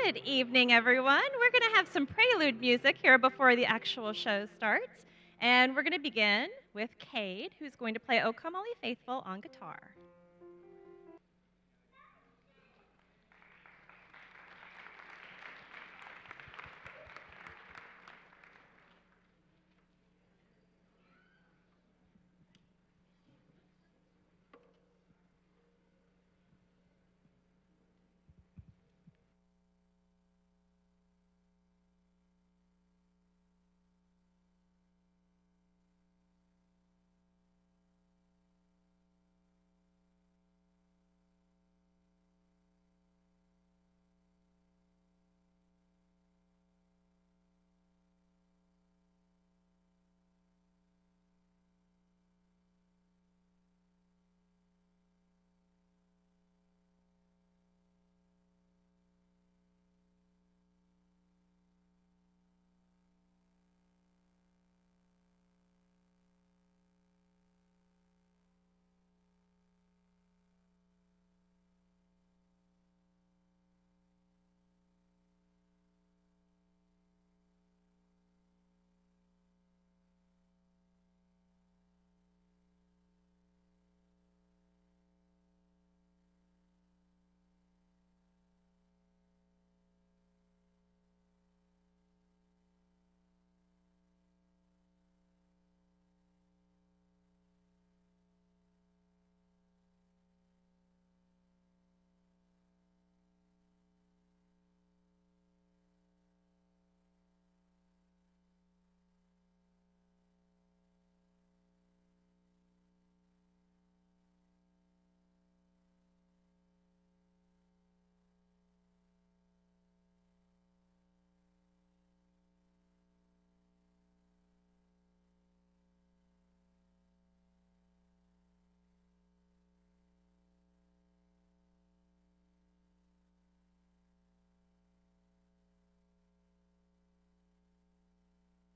Good evening, everyone. We're going to have some prelude music here before the actual show starts. And we're going to begin with Cade, who's going to play O Come All Ye Faithful on guitar.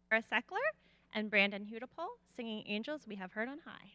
Sarah Seckler and Brandon Hudipole singing Angels We Have Heard on High.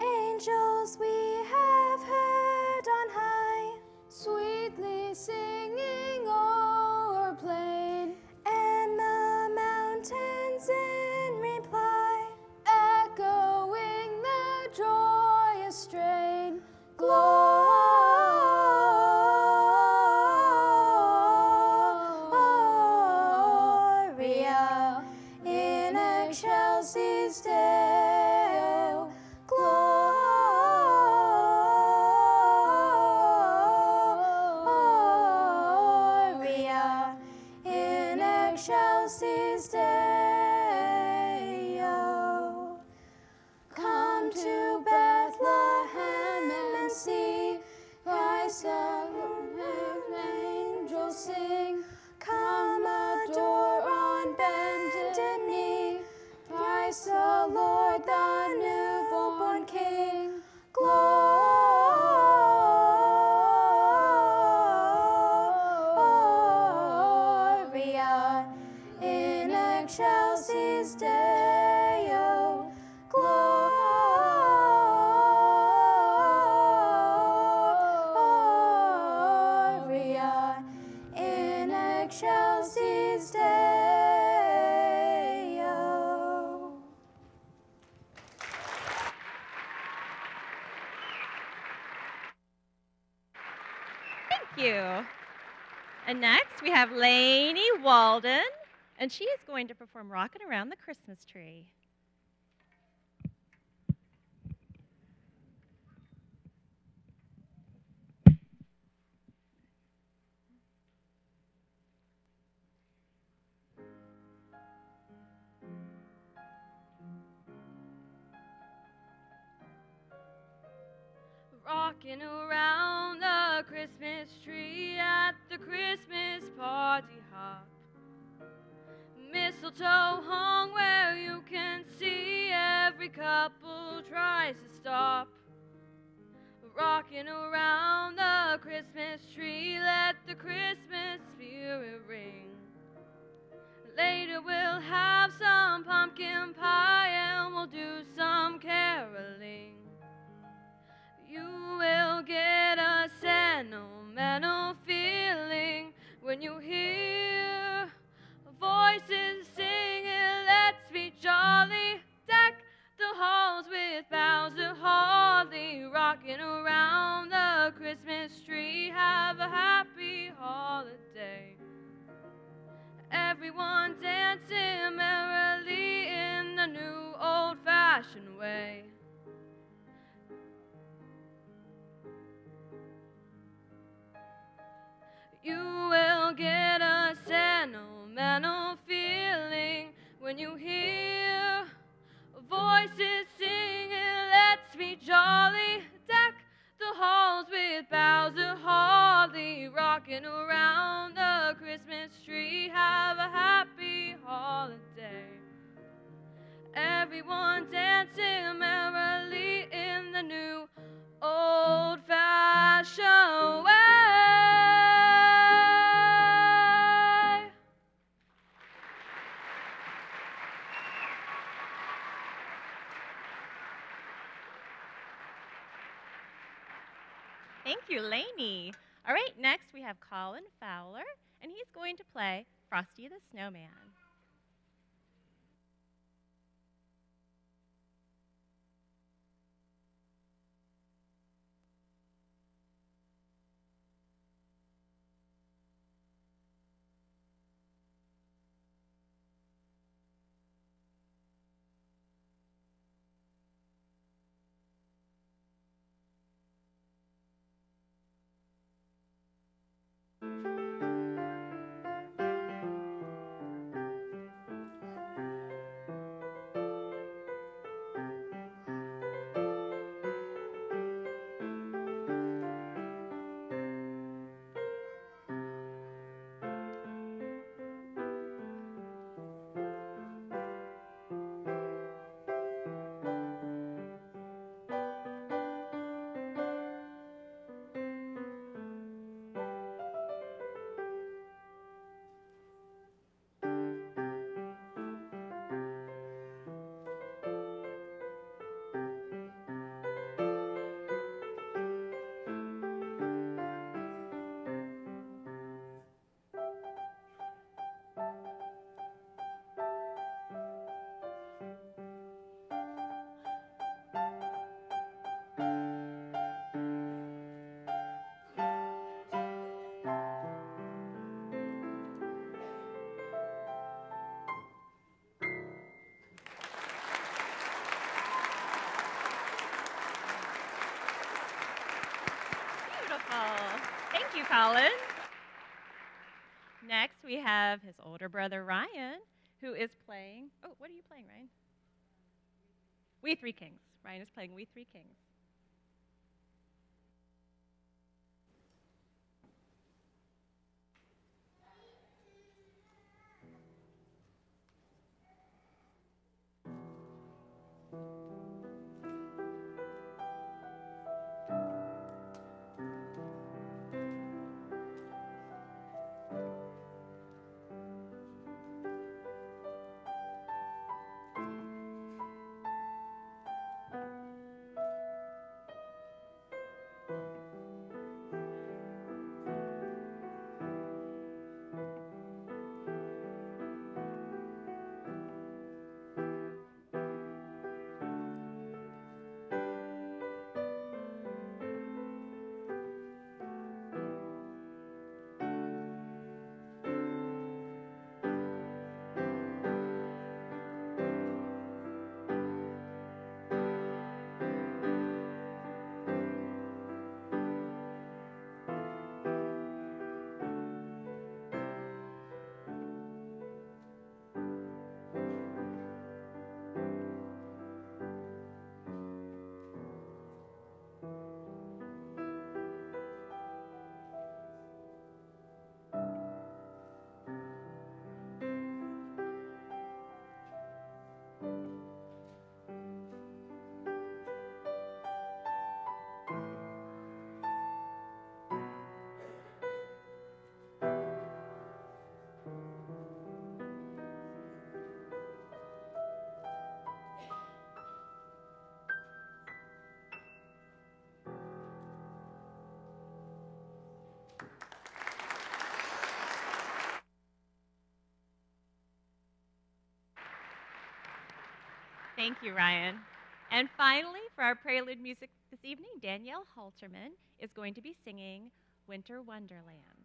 Angels we have heard on high, sweetly singing o'er plain, and the mountains in reply, echoing the joyous strain. Gloria in excelsis Deo. Gloria in excelsis Deo. Come to Bethlehem and see Christ the angels sing. Come adore on bended knee Christ the Lord, the newborn King. Gloria in excelsis Deo. Gloria in excelsis Deo. Thank you. And next we have Lanie Walden, and she is going to perform Rockin' Around the Christmas Tree. Rocking around the Christmas tree at the Christmas party hop. Mistletoe hung where you can see every couple tries to stop rocking around the Christmas tree. Let the Christmas spirit ring. Later we'll have some pumpkin pie and we'll do some caroling. You will get a sentimental feeling when you hear voices singing, let's be jolly. Deck the halls with boughs of holly, rocking around the Christmas tree. Have a happy holiday. Everyone dancing merrily in the new old-fashioned way. You will get a sentimental feeling when you hear voices singing, let's be jolly. Deck the halls with boughs of holly, rocking around the Christmas tree. Have a happy holiday. Everyone dancing merrily in the new old-fashioned way. Thank you, Lanie. All right, next we have Colin Fowler, and he's going to play Frosty the Snowman. Thank you, Colin. Next, we have his older brother, Ryan, who is playing. Oh, what are you playing, Ryan? We Three Kings. Ryan is playing We Three Kings. Thank you, Ryan. And finally, for our prelude music this evening, Danielle Halterman is going to be singing Winter Wonderland.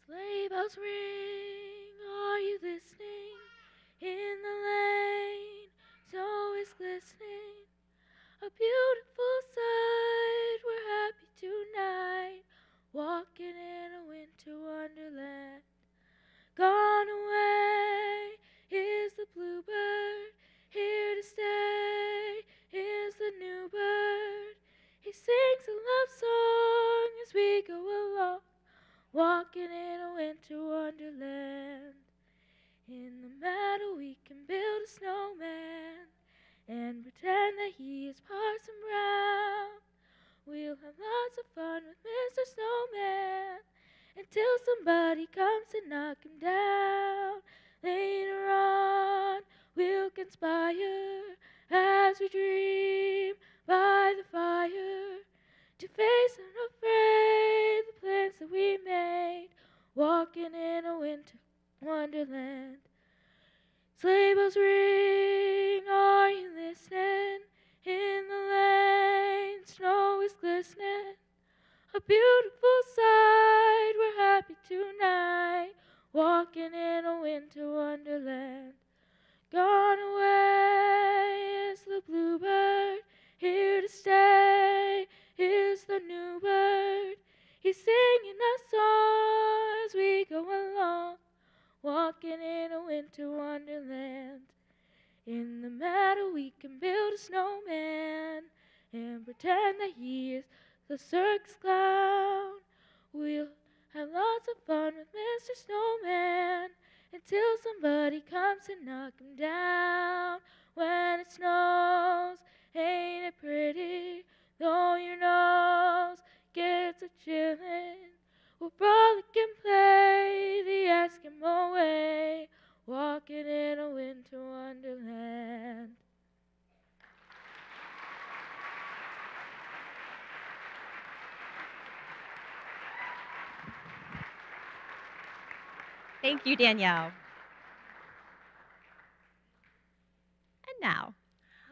Sleigh bells ring, are you listening? In the lane, snow is glistening. A beautiful sight, we're happy tonight, walking in a winter wonderland. Gone away is the bluebird, here to stay is the new bird. He sings a love song as we go along, walking in a winter wonderland. In the meadow we can build a snowman and pretend that he is Parson Brown. We'll have lots of fun with Mr. Snowman until somebody comes to knock him down. Later on we'll conspire as we dream by the fire to face unafraid the plans that we made, walking in a winter wonderland. Sleigh bells ring, are you listening? In the lane, snow is glistening. A beautiful sight, we're happy tonight, walking in a winter wonderland. Gone away is the bluebird, here to stay is the new bird. He's singing a song as we go along, walking in a winter wonderland. In the meadow we can build a snowman and pretend that he is the circus clown. We'll have lots of fun with Mr. Snowman until somebody comes to knock him down. When it snows, ain't it pretty? Though your nose gets a chillin', we'll frolic and play the Eskimo way, walking in a winter wonderland. Thank you, Danielle. And now,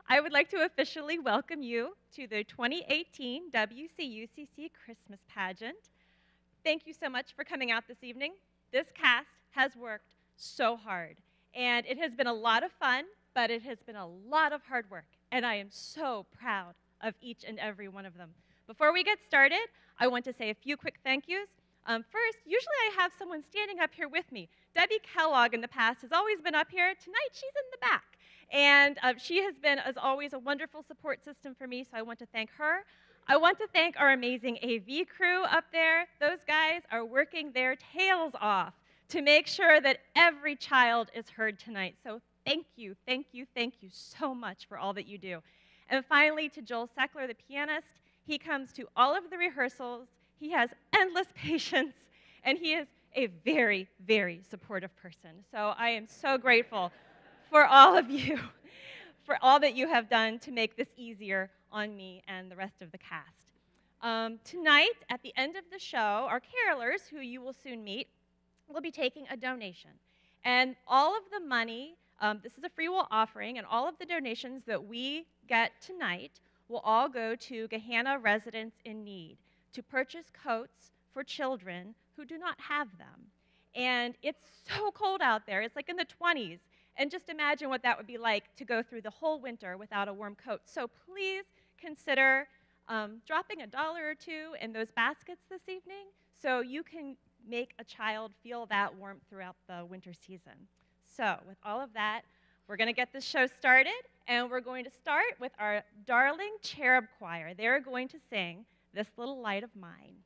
I would like to officially welcome you to the 2018 WCUCC Christmas Pageant. Thank you so much for coming out this evening. This cast has worked so hard, and it has been a lot of fun, but it has been a lot of hard work, and I am so proud of each and every one of them. Before we get started, I want to say a few quick thank yous. First, usually I have someone standing up here with me. Debbie Kellogg in the past has always been up here. Tonight, she's in the back. And she has been, as always, a wonderful support system for me, so I want to thank her. I want to thank our amazing AV crew up there. Those guys are working their tails off to make sure that every child is heard tonight. So thank you, thank you, thank you so much for all that you do. And finally, to Joel Seckler, the pianist. He comes to all of the rehearsals. He has endless patience, and he is a very, very supportive person. So I am so grateful for all of you, for all that you have done to make this easier on me and the rest of the cast. Tonight, at the end of the show, our carolers, who you will soon meet, will be taking a donation. And all of the money, this is a free will offering, and all of the donations that we get tonight will all go to Gahanna Residents in Need to purchase coats for children who do not have them. And it's so cold out there. It's like in the 20s. And just imagine what that would be like to go through the whole winter without a warm coat. So please consider dropping $1 or $2 in those baskets this evening so you can make a child feel that warmth throughout the winter season. So with all of that, we're going to get this show started, and we're going to start with our darling cherub choir. They're going to sing This Little Light of Mine.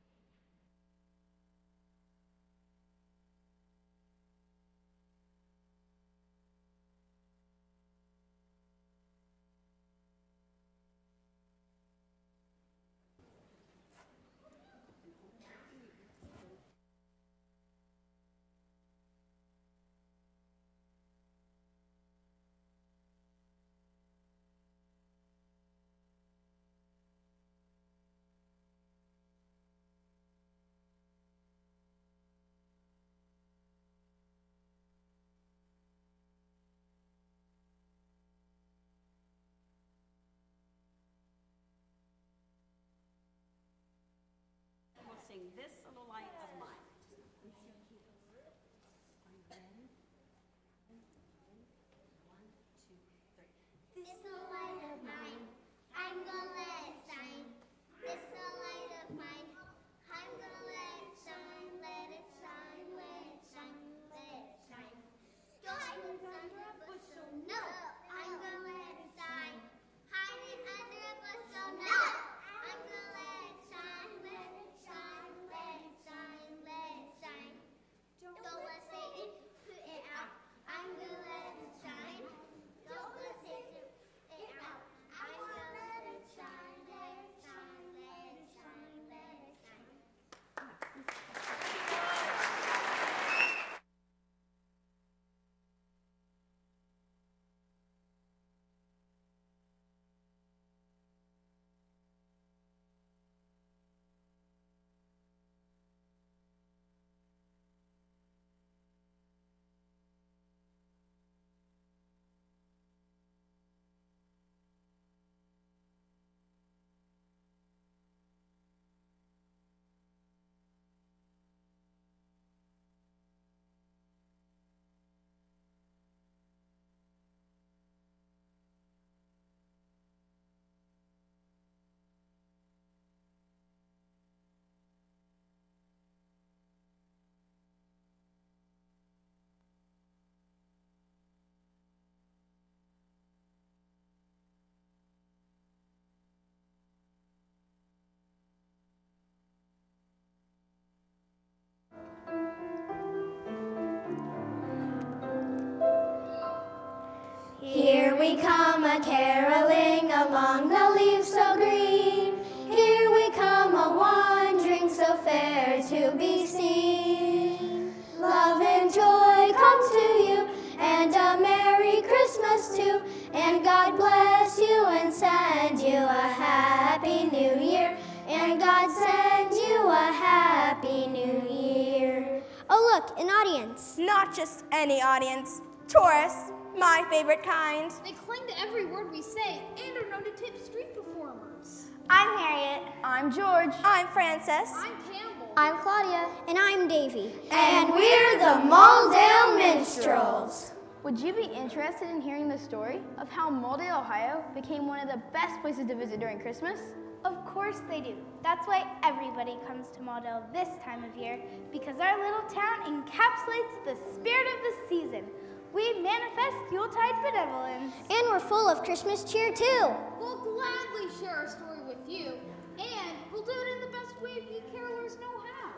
we come a-caroling along the leaves so green. Here we come a-wandering so fair to be seen. Love and joy come to you, and a Merry Christmas too. And God bless you and send you a Happy New Year. And God send you a Happy New Year. Oh look, an audience. Not just any audience. Tourists, my favorite kind. They cling to every word we say and are known to tip street performers. I'm Harriet. I'm George. I'm Frances. I'm Campbell. I'm Claudia. And I'm Davy. And we're the Mulldale Minstrels. Would you be interested in hearing the story of how Mulldale, Ohio became one of the best places to visit during Christmas? Of course they do. That's why everybody comes to Mulldale this time of year, because our little town encapsulates the spirit of the season. We manifest Yuletide benevolence. And we're full of Christmas cheer, too. We'll gladly share our story with you, and we'll do it in the best way we carolers know how,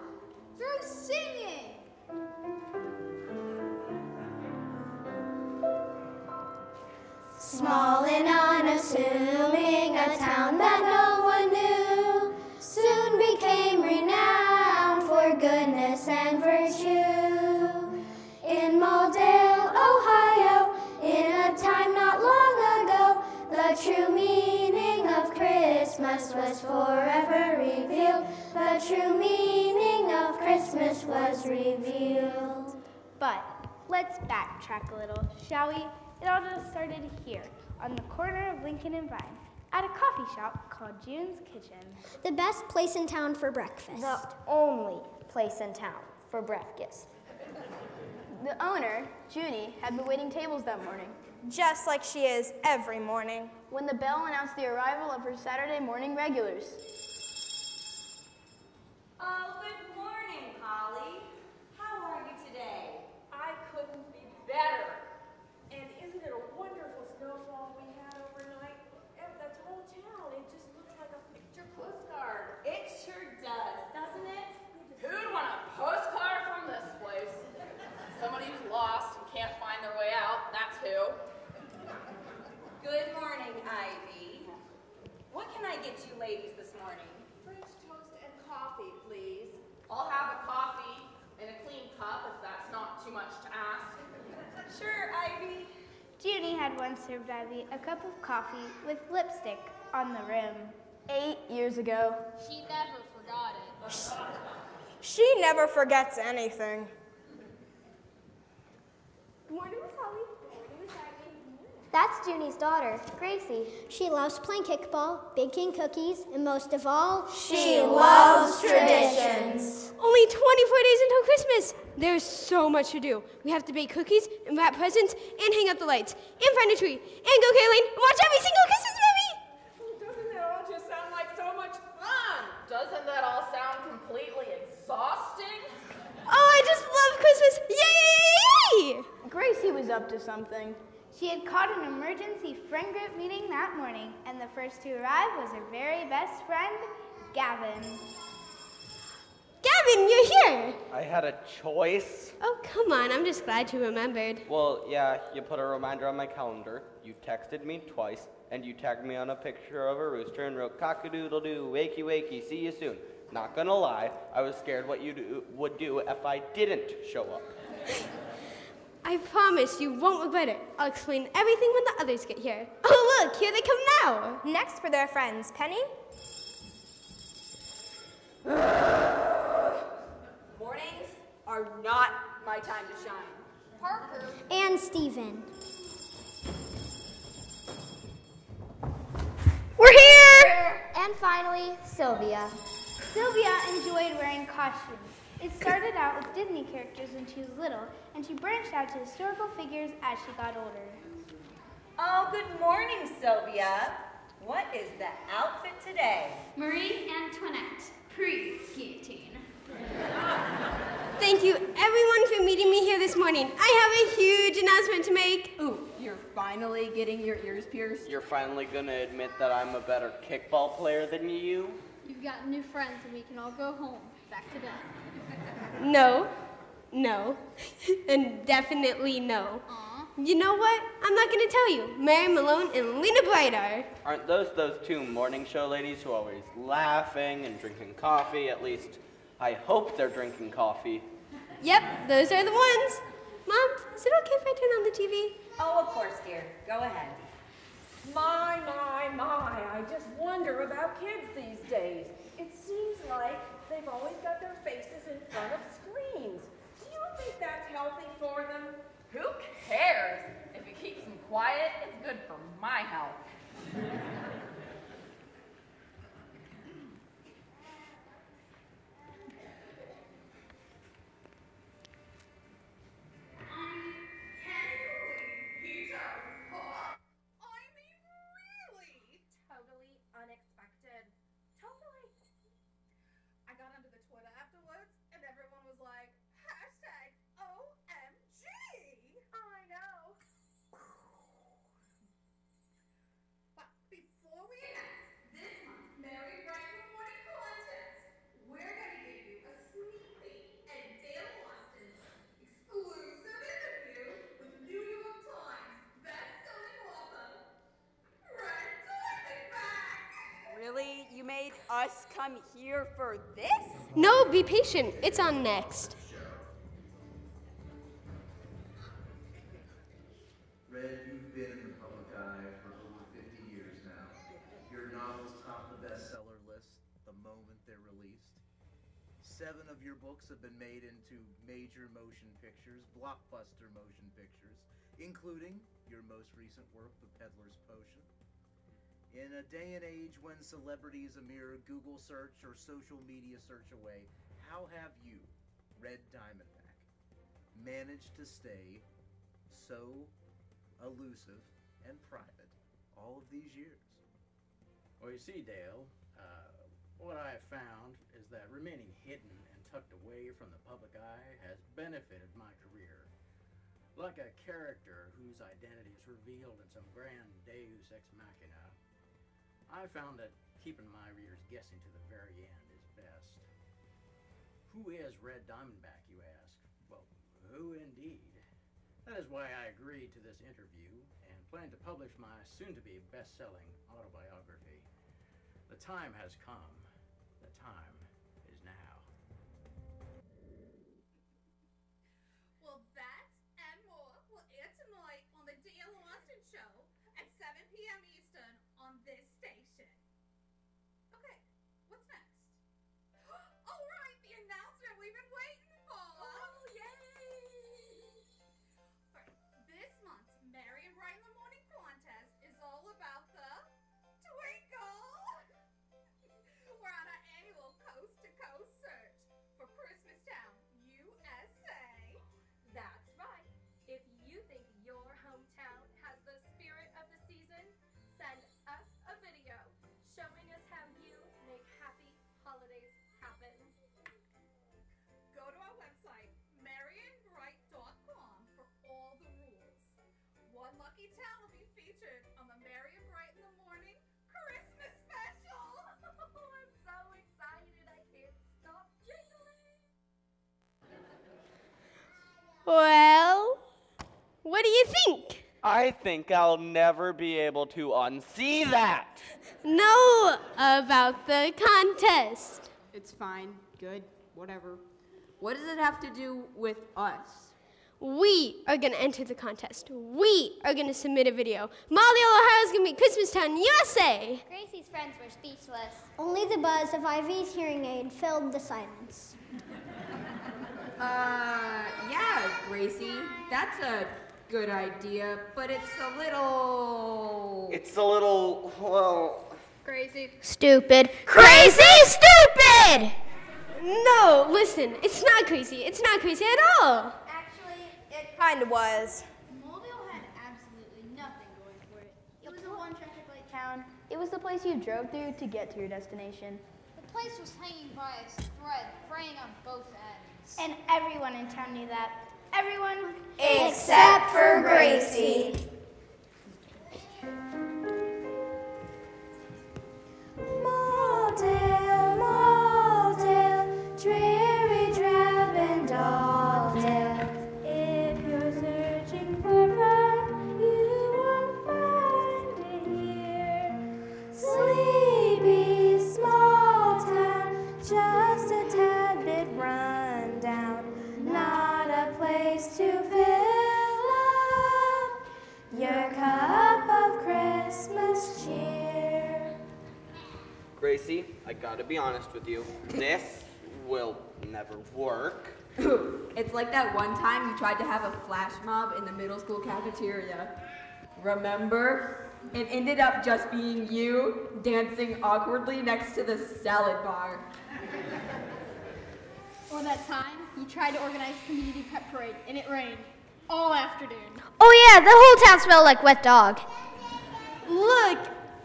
through singing. Small and unassuming, a town that no one knew, soon became renowned for goodness and virtue. In Mulldale, Ohio, in a time not long ago, the true meaning of Christmas was forever revealed. The true meaning of Christmas was revealed. But let's backtrack a little, shall we? It all just started here, on the corner of Lincoln and Vine, at a coffee shop called June's Kitchen. The best place in town for breakfast. The only place in town for breakfast. The owner, Junie, had been waiting tables that morning. Just like she is every morning. When the bell announced the arrival of her Saturday morning regulars. Oh, good morning, Holly. How are you today? I couldn't be better. And isn't it a wonderful snowfall we had overnight? That whole town, it just looks like a picture postcard. It sure does, doesn't it? Who'd want a postcard from this place? Somebody who's lost and can't find their way out, that's who. Good morning, Ivy. What can I get you ladies this morning? French toast and coffee, please. I'll have a coffee in a clean cup if that's not too much to ask. Sure, Ivy. Junie had once served Ivy a cup of coffee with lipstick on the rim. 8 years ago. She never forgot it. She never forgets anything. Morning, Miss Holly. Morning, Miss Ivy. That's Junie's daughter, Gracie. She loves playing kickball, baking cookies, and most of all, She loves traditions. Only 24 days until Christmas. There's so much to do. We have to bake cookies and wrap presents and hang up the lights and find a tree and go caroling and watch every single Christmas movie. Doesn't it all just sound like so much fun? Doesn't that all sound completely exhausting? Oh, I just love Christmas. Yay! Gracie was up to something. She had caught an emergency friend group meeting that morning, and the first to arrive was her very best friend, Gavin. Gavin, you're here. I had a choice. Oh, come on. I'm just glad you remembered. Well, yeah, you put a reminder on my calendar, you texted me twice, and you tagged me on a picture of a rooster and wrote cock-a-doodle-doo, wakey wakey, see you soon. Not gonna lie, I was scared what you would do if I didn't show up. I promise you won't regret it. I'll explain everything when the others get here. Oh, look, here they come now. Next for their friends, Penny. Mornings are not my time to shine. Parker. And Steven. We're here! And finally, Sylvia. Sylvia enjoyed wearing costumes. It started out with Disney characters when she was little, and she branched out to historical figures as she got older. Oh, good morning, Sylvia. What is the outfit today? Marie Antoinette, pre-guillotine. Thank you, everyone, for meeting me here this morning. I have a huge announcement to make. Ooh, you're finally getting your ears pierced? You're finally gonna admit that I'm a better kickball player than you? You've got new friends and we can all go home, back to bed. No, and definitely no. Aw. You know what? I'm not going to tell you. Mary Malone and Lena Brightar. Aren't those two morning show ladies who are always laughing and drinking coffee? At least, I hope they're drinking coffee. Yep, those are the ones. Mom, is it okay if I turn on the TV? Oh, of course, dear. Go ahead. My, I just wonder about kids these days. It seems like they've always got their faces in front of screens. Do you think that's healthy for them? Who cares? If it keeps them quiet, it's good for my health. Really? You made us come here for this? No, be patient. It's on next. Red, you've been in the public eye for over 50 years now. Your novels top the bestseller list the moment they're released. 7 of your books have been made into major motion pictures, blockbuster motion pictures, including your most recent work, The Peddler's Potion. In a day and age when celebrity is a mere Google search or social media search away, how have you, Red Diamondback, managed to stay so elusive and private all of these years? Well, you see, Dale, what I have found is that remaining hidden and tucked away from the public eye has benefited my career. Like a character whose identity is revealed in some grand deus ex machina, I found that keeping my readers guessing to the very end is best. Who is Red Diamondback, you ask? Well, who indeed? That is why I agreed to this interview and plan to publish my soon-to-be best-selling autobiography. The time has come. The time is now. Well, that and more will air tonight on the Dale Austin Show at 7 p.m. Eastern on this station. Okay, what's next? All right, the announcement we've been waiting for. Oh, yay! All right, this month's Mary and Right in the Morning contest is all about the Twinkle. We're on our annual coast-to-coast search for Christmastown, USA. That's right. If you think your hometown has the spirit of the season, send us a video showing us how you make happy holidays happen. Go to our website, MaryandBright.com, for all the rules. One lucky town will be featured on the Mary and Bright in the Morning Christmas special. I'm so excited I can't stop jingling. Well, what do you think? I think I'll never be able to unsee that. No, about the contest. It's fine, good, whatever. What does it have to do with us? We are going to enter the contest. We are going to submit a video. Mulldale, Ohio is going to be Christmastown, USA. Gracie's friends were speechless. Only the buzz of Ivy's hearing aid filled the silence. Yeah, Gracie, that's a good idea, but it's a little... well... Crazy. Stupid. Crazy stupid! No, listen, it's not crazy. It's not crazy at all. Actually, it kind of was. Mulldale had absolutely nothing going for it. It was a one-traffic light town. It was the place you drove through to get to your destination. The place was hanging by a thread, fraying on both ends. And everyone in town knew that. Everyone Except for Gracie. Mulldale, Mulldale, dreary, drab, and all Dale. If you're searching for fun, Gracie, I gotta be honest with you. This will never work. It's like that one time you tried to have a flash mob in the middle school cafeteria. Remember? It ended up just being you dancing awkwardly next to the salad bar. Or that time you tried to organize a community pep parade and it rained all afternoon. Oh yeah, the whole town smelled like wet dog. Look,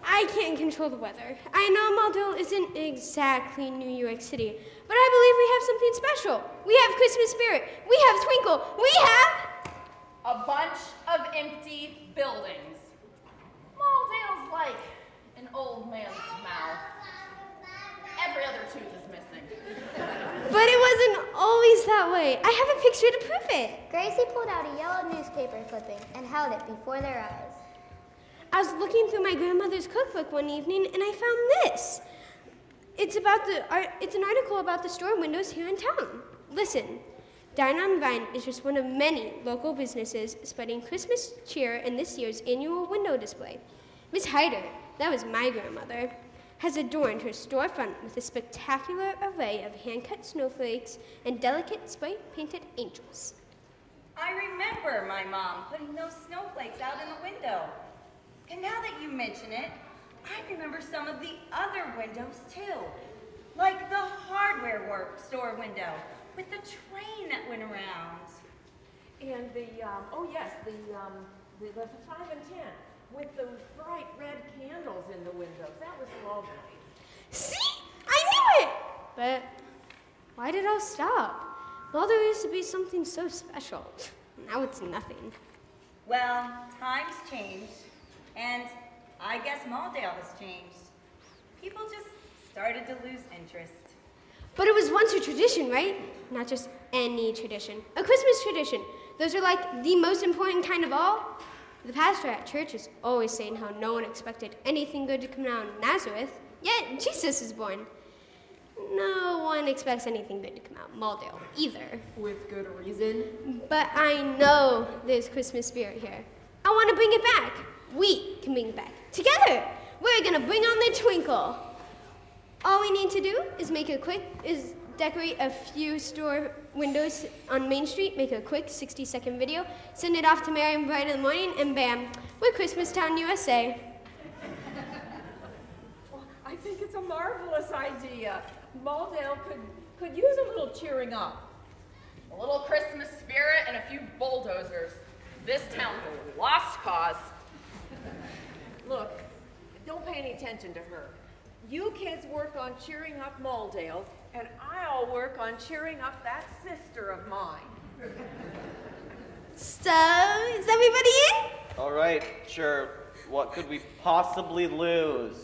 I can't control the weather. I know Mulldale isn't exactly New York City, but I believe we have something special. We have Christmas spirit. We have twinkle. We have a bunch of empty buildings. Mulldale's like an old man's mouth. Every other tooth is missing. But it wasn't always that way. I have a picture to prove it. Gracie pulled out a yellow newspaper clipping and held it before their eyes. I was looking through my grandmother's cookbook one evening and I found this. It's an article about the store windows here in town. Listen, Dine on Vine is just one of many local businesses spreading Christmas cheer in this year's annual window display. Miss Hyder, that was my grandmother, has adorned her storefront with a spectacular array of hand-cut snowflakes and delicate spray-painted angels. I remember my mom putting those snowflakes out in the window. And now that you mention it, I remember some of the other windows too. Like the hardware store window with the train that went around. And the 5 and 10 with those bright red candles in the windows. That was lovely. See? I knew it! But why did it all stop? Well, there used to be something so special. Now it's nothing. Well, times changed, and I guess Mulldale has changed. People just started to lose interest. But it was once a tradition, right? Not just any tradition. A Christmas tradition. Those are like the most important kind of all. The pastor at church is always saying how no one expected anything good to come out of Nazareth, yet Jesus is born. No one expects anything good to come out of Mulldale either. With good reason. But I know there's Christmas spirit here. I want to bring it back. We can bring it back. Together, we're going to bring on the twinkle. All we need to do is decorate a few store windows on Main Street, make a quick 60-second video, send it off to Mary and Bright in the morning, and bam, we're Christmastown, USA. Well, I think it's a marvelous idea. Mulldale could use a little cheering up. A little Christmas spirit and a few bulldozers. This town's a lost cause. Look, don't pay any attention to her. You kids work on cheering up Mulldale, and I'll work on cheering up that sister of mine. So, is everybody in? All right, sure. What could we possibly lose?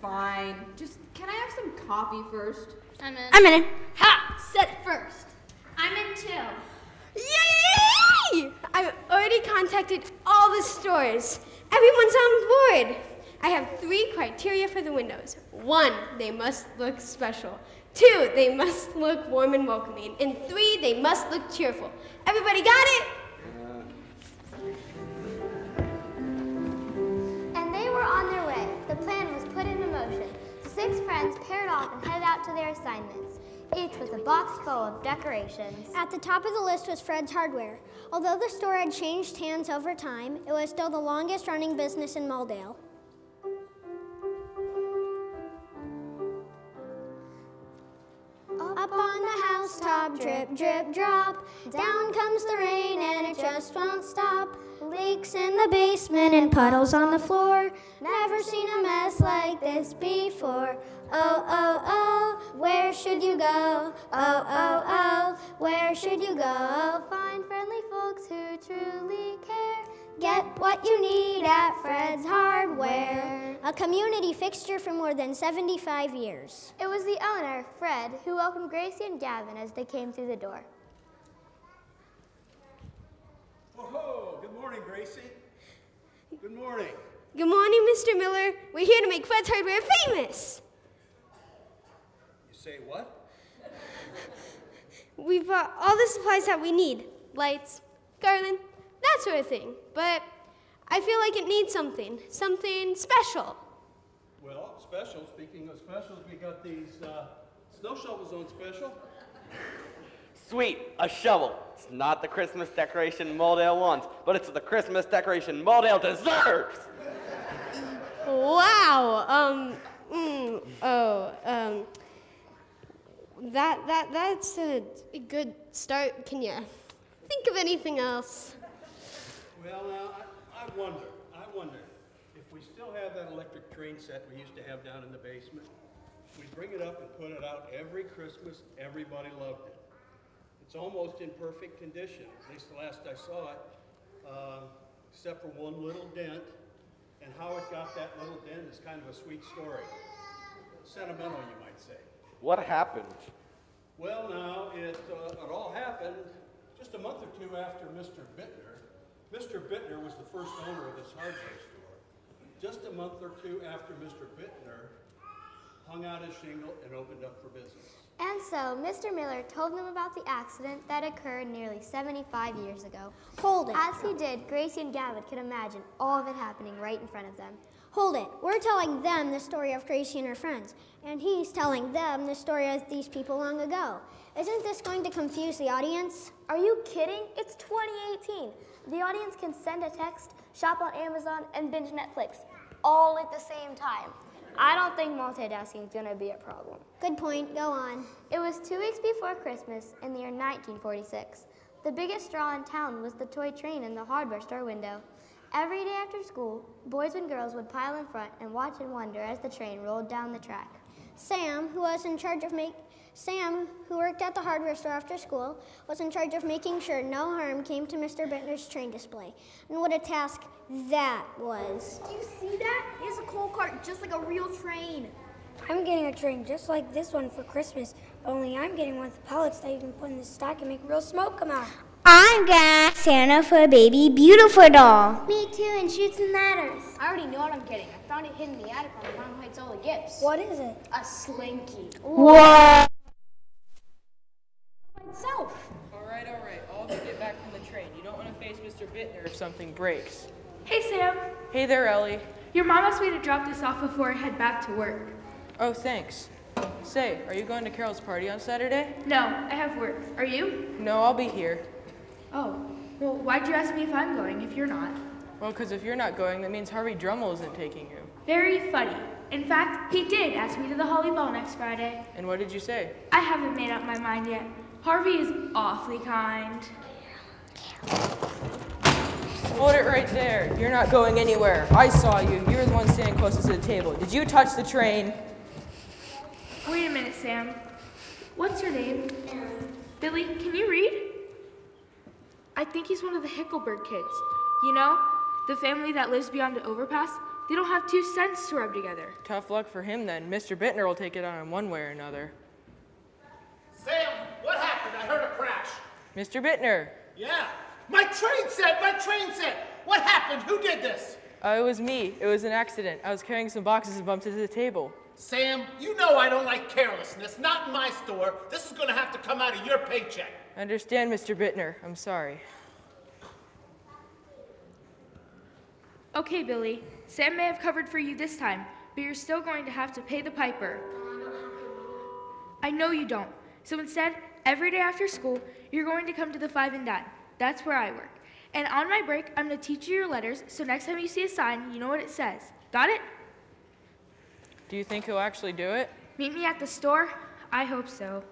Fine. Just, can I have some coffee first? I'm in. I'm in. Ha! Said it first. I'm in too. Yay! I've already contacted all the stores. Everyone's on board. I have 3 criteria for the windows. 1, they must look special. 2, they must look warm and welcoming. And 3, they must look cheerful. Everybody got it? And they were on their way. The plan was put into motion. The 6 friends paired off and headed out to their assignments, each with a box full of decorations. At the top of the list was Fred's Hardware. Although the store had changed hands over time, it was still the longest running business in Mulldale. Up on the housetop, drip, drip, drop. Down comes the rain and it just won't stop. Leaks in the basement and puddles on the floor. Never seen a mess like this before. Oh, oh, oh, where should you go? Oh, oh, oh, where should you go? Find friendly folks who truly care. Get what you need at Fred's Hardware. A community fixture for more than 75 years. It was the owner, Fred, who welcomed Gracie and Gavin as they came through the door. Whoa, good morning, Gracie. Good morning. Good morning, Mr. Miller. We're here to make Fred's Hardware famous. You say what? We bought all the supplies that we need. Lights, garland, that sort of thing. But I feel like it needs something special. Well, special, speaking of specials, we got these snow shovels on special. Sweet, a shovel. It's not the Christmas decoration Mulldale wants, but it's the Christmas decoration Mulldale deserves. Wow. That's a good start. Can you think of anything else? Well, now, I wonder if we still have that electric train set we used to have down in the basement. We'd bring it up and put it out every Christmas. Everybody loved it. It's almost in perfect condition, at least the last I saw it, except for one little dent. And how it got that little dent is kind of a sweet story. Sentimental, you might say. What happened? Well, now, it all happened just a month or two after Mr. Bittner. Mr. Bittner was the first owner of this hardware store. Just a month or two after Mr. Bittner hung out his shingle and opened up for business. And so, Mr. Miller told them about the accident that occurred nearly 75 years ago. Hold it. As he did, Gracie and Gavin could imagine all of it happening right in front of them. Hold it. We're telling them the story of Gracie and her friends, and he's telling them the story of these people long ago. Isn't this going to confuse the audience? Are you kidding? It's 2018. The audience can send a text, shop on Amazon, and binge Netflix all at the same time. I don't think multitasking is going to be a problem. Good point. Go on. It was 2 weeks before Christmas in the year 1946. The biggest draw in town was the toy train in the hardware store window. Every day after school, boys and girls would pile in front and watch and wonder as the train rolled down the track. Sam, who worked at the hardware store after school, was in charge of making sure no harm came to Mr. Bittner's train display. And what a task that was. Do you see that? He has a coal cart just like a real train. I'm getting a train just like this one for Christmas, only I'm getting one with pellets that you can put in the stack and make real smoke come out. I'm gonna ask Santa for a baby beautiful doll. Me too, and shoots and ladders. I already know what I'm getting. I found it hidden in the attic on the Crown Heights All the Gifts. What is it? A slinky. What? Myself. All right. All of you get back from the train. You don't want to face Mr. Bittner if something breaks. Hey, Sam. Hey there, Ellie. Your mom asked me to drop this off before I head back to work. Oh, thanks. Say, are you going to Carol's party on Saturday? No, I have work. Are you? No, I'll be here. Oh, well, why'd you ask me if I'm going if you're not? Well, because if you're not going, that means Harvey Drummel isn't taking you. Very funny. In fact, he did ask me to the Holly Ball next Friday. And what did you say? I haven't made up my mind yet. Harvey is awfully kind. Hold it right there. You're not going anywhere. I saw you. You were the one standing closest to the table. Did you touch the train? Wait a minute, Sam. What's your name? Billy, can you read? I think he's one of the Hickelberg kids. You know, the family that lives beyond the overpass? They don't have 2 cents to rub together. Tough luck for him then. Mr. Bittner will take it on him one way or another. Sam, what happened? I heard a crash. Mr. Bittner. Yeah. My train set! What happened? Who did this? It was me. It was an accident. I was carrying some boxes and bumped into the table. Sam, you know I don't like carelessness. Not in my store. This is going to have to come out of your paycheck. I understand, Mr. Bittner. I'm sorry. Okay, Billy. Sam may have covered for you this time, but you're still going to have to pay the piper. I know you don't. So instead, every day after school, you're going to come to the 5 and Dine. That's where I work. And on my break, I'm going to teach you your letters, so next time you see a sign, you know what it says. Got it? Do you think he'll actually do it? Meet me at the store? I hope so.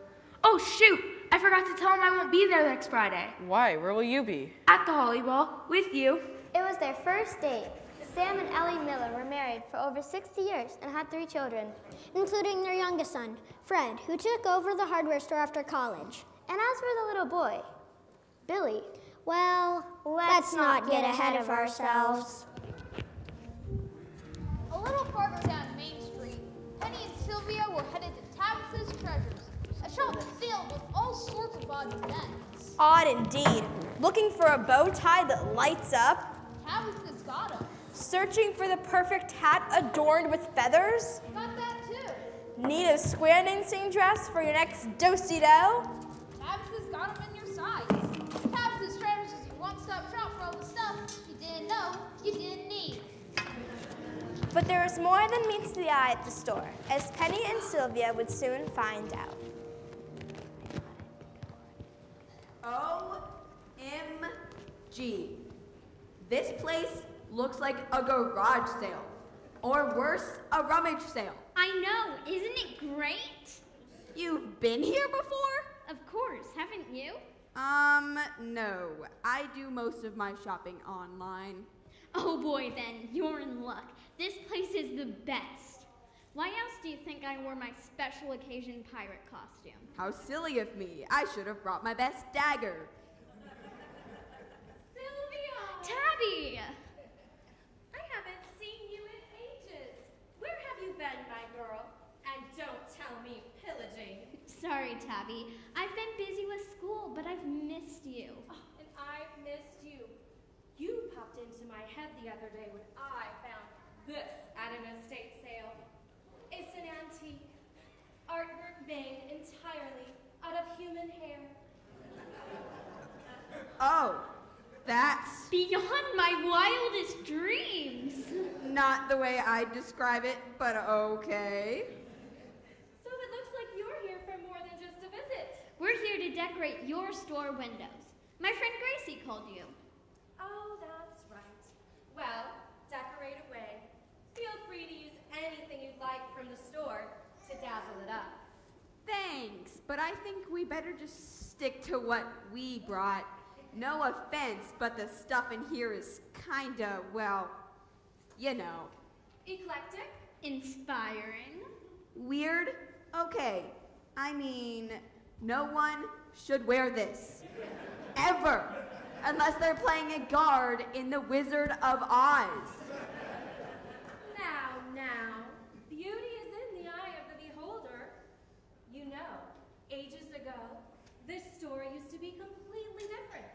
Oh, shoot! I forgot to tell him I won't be there next Friday. Why? Where will you be? At the Holly Ball, with you. It was their first date. Sam and Ellie Miller were married for over 60 years and had 3 children, including their youngest son, Fred, who took over the hardware store after college. And as for the little boy, Billy, well, let's not get ahead of ourselves. A little farther down Main Street, Penny and Sylvia were headed to Tabitha's Treasures, a shop filled with all sorts of odds and ends. Odd indeed. Looking for a bow tie that lights up? Tabitha's got them. Searching for the perfect hat adorned with feathers? Got that too. Need a square dancing dress for your next do-si-do? Tabitha's got them in your size. Tabitha's Treasures is your one-stop shop for all the stuff you didn't know you didn't need. But there was more than meets the eye at the store, as Penny and Sylvia would soon find out. OMG. This place looks like a garage sale. Or worse, a rummage sale. I know, isn't it great? You've been here before? Of course, haven't you? No. I do most of my shopping online. Oh boy then, you're in luck. This place is the best. Why else do you think I wore my special occasion pirate costume? How silly of me. I should have brought my best dagger. Sylvia! Tabby! I haven't seen you in ages. Where have you been, my girl? And don't tell me pillaging. Sorry, Tabby. I've been busy with school, but I've missed you. Oh, and I've missed you. You popped into my head the other day when I found this at an estate sale. It's an antique. Artwork made entirely out of human hair. Oh, that's... beyond my wildest dreams. Not the way I'd describe it, but okay. So it looks like you're here for more than just a visit. We're here to decorate your store windows. My friend Gracie called you. Oh, that's right. Well, decorate away. Feel free to use anything you'd like from the store to dazzle it up. Thanks, but I think we better just stick to what we brought. No offense, but the stuff in here is kinda, well, you know. Eclectic? Inspiring? Weird? Okay. I mean, no one should wear this. Ever. Unless they're playing a guard in The Wizard of Oz. Now, beauty is in the eye of the beholder. You know, ages ago, this store used to be completely different.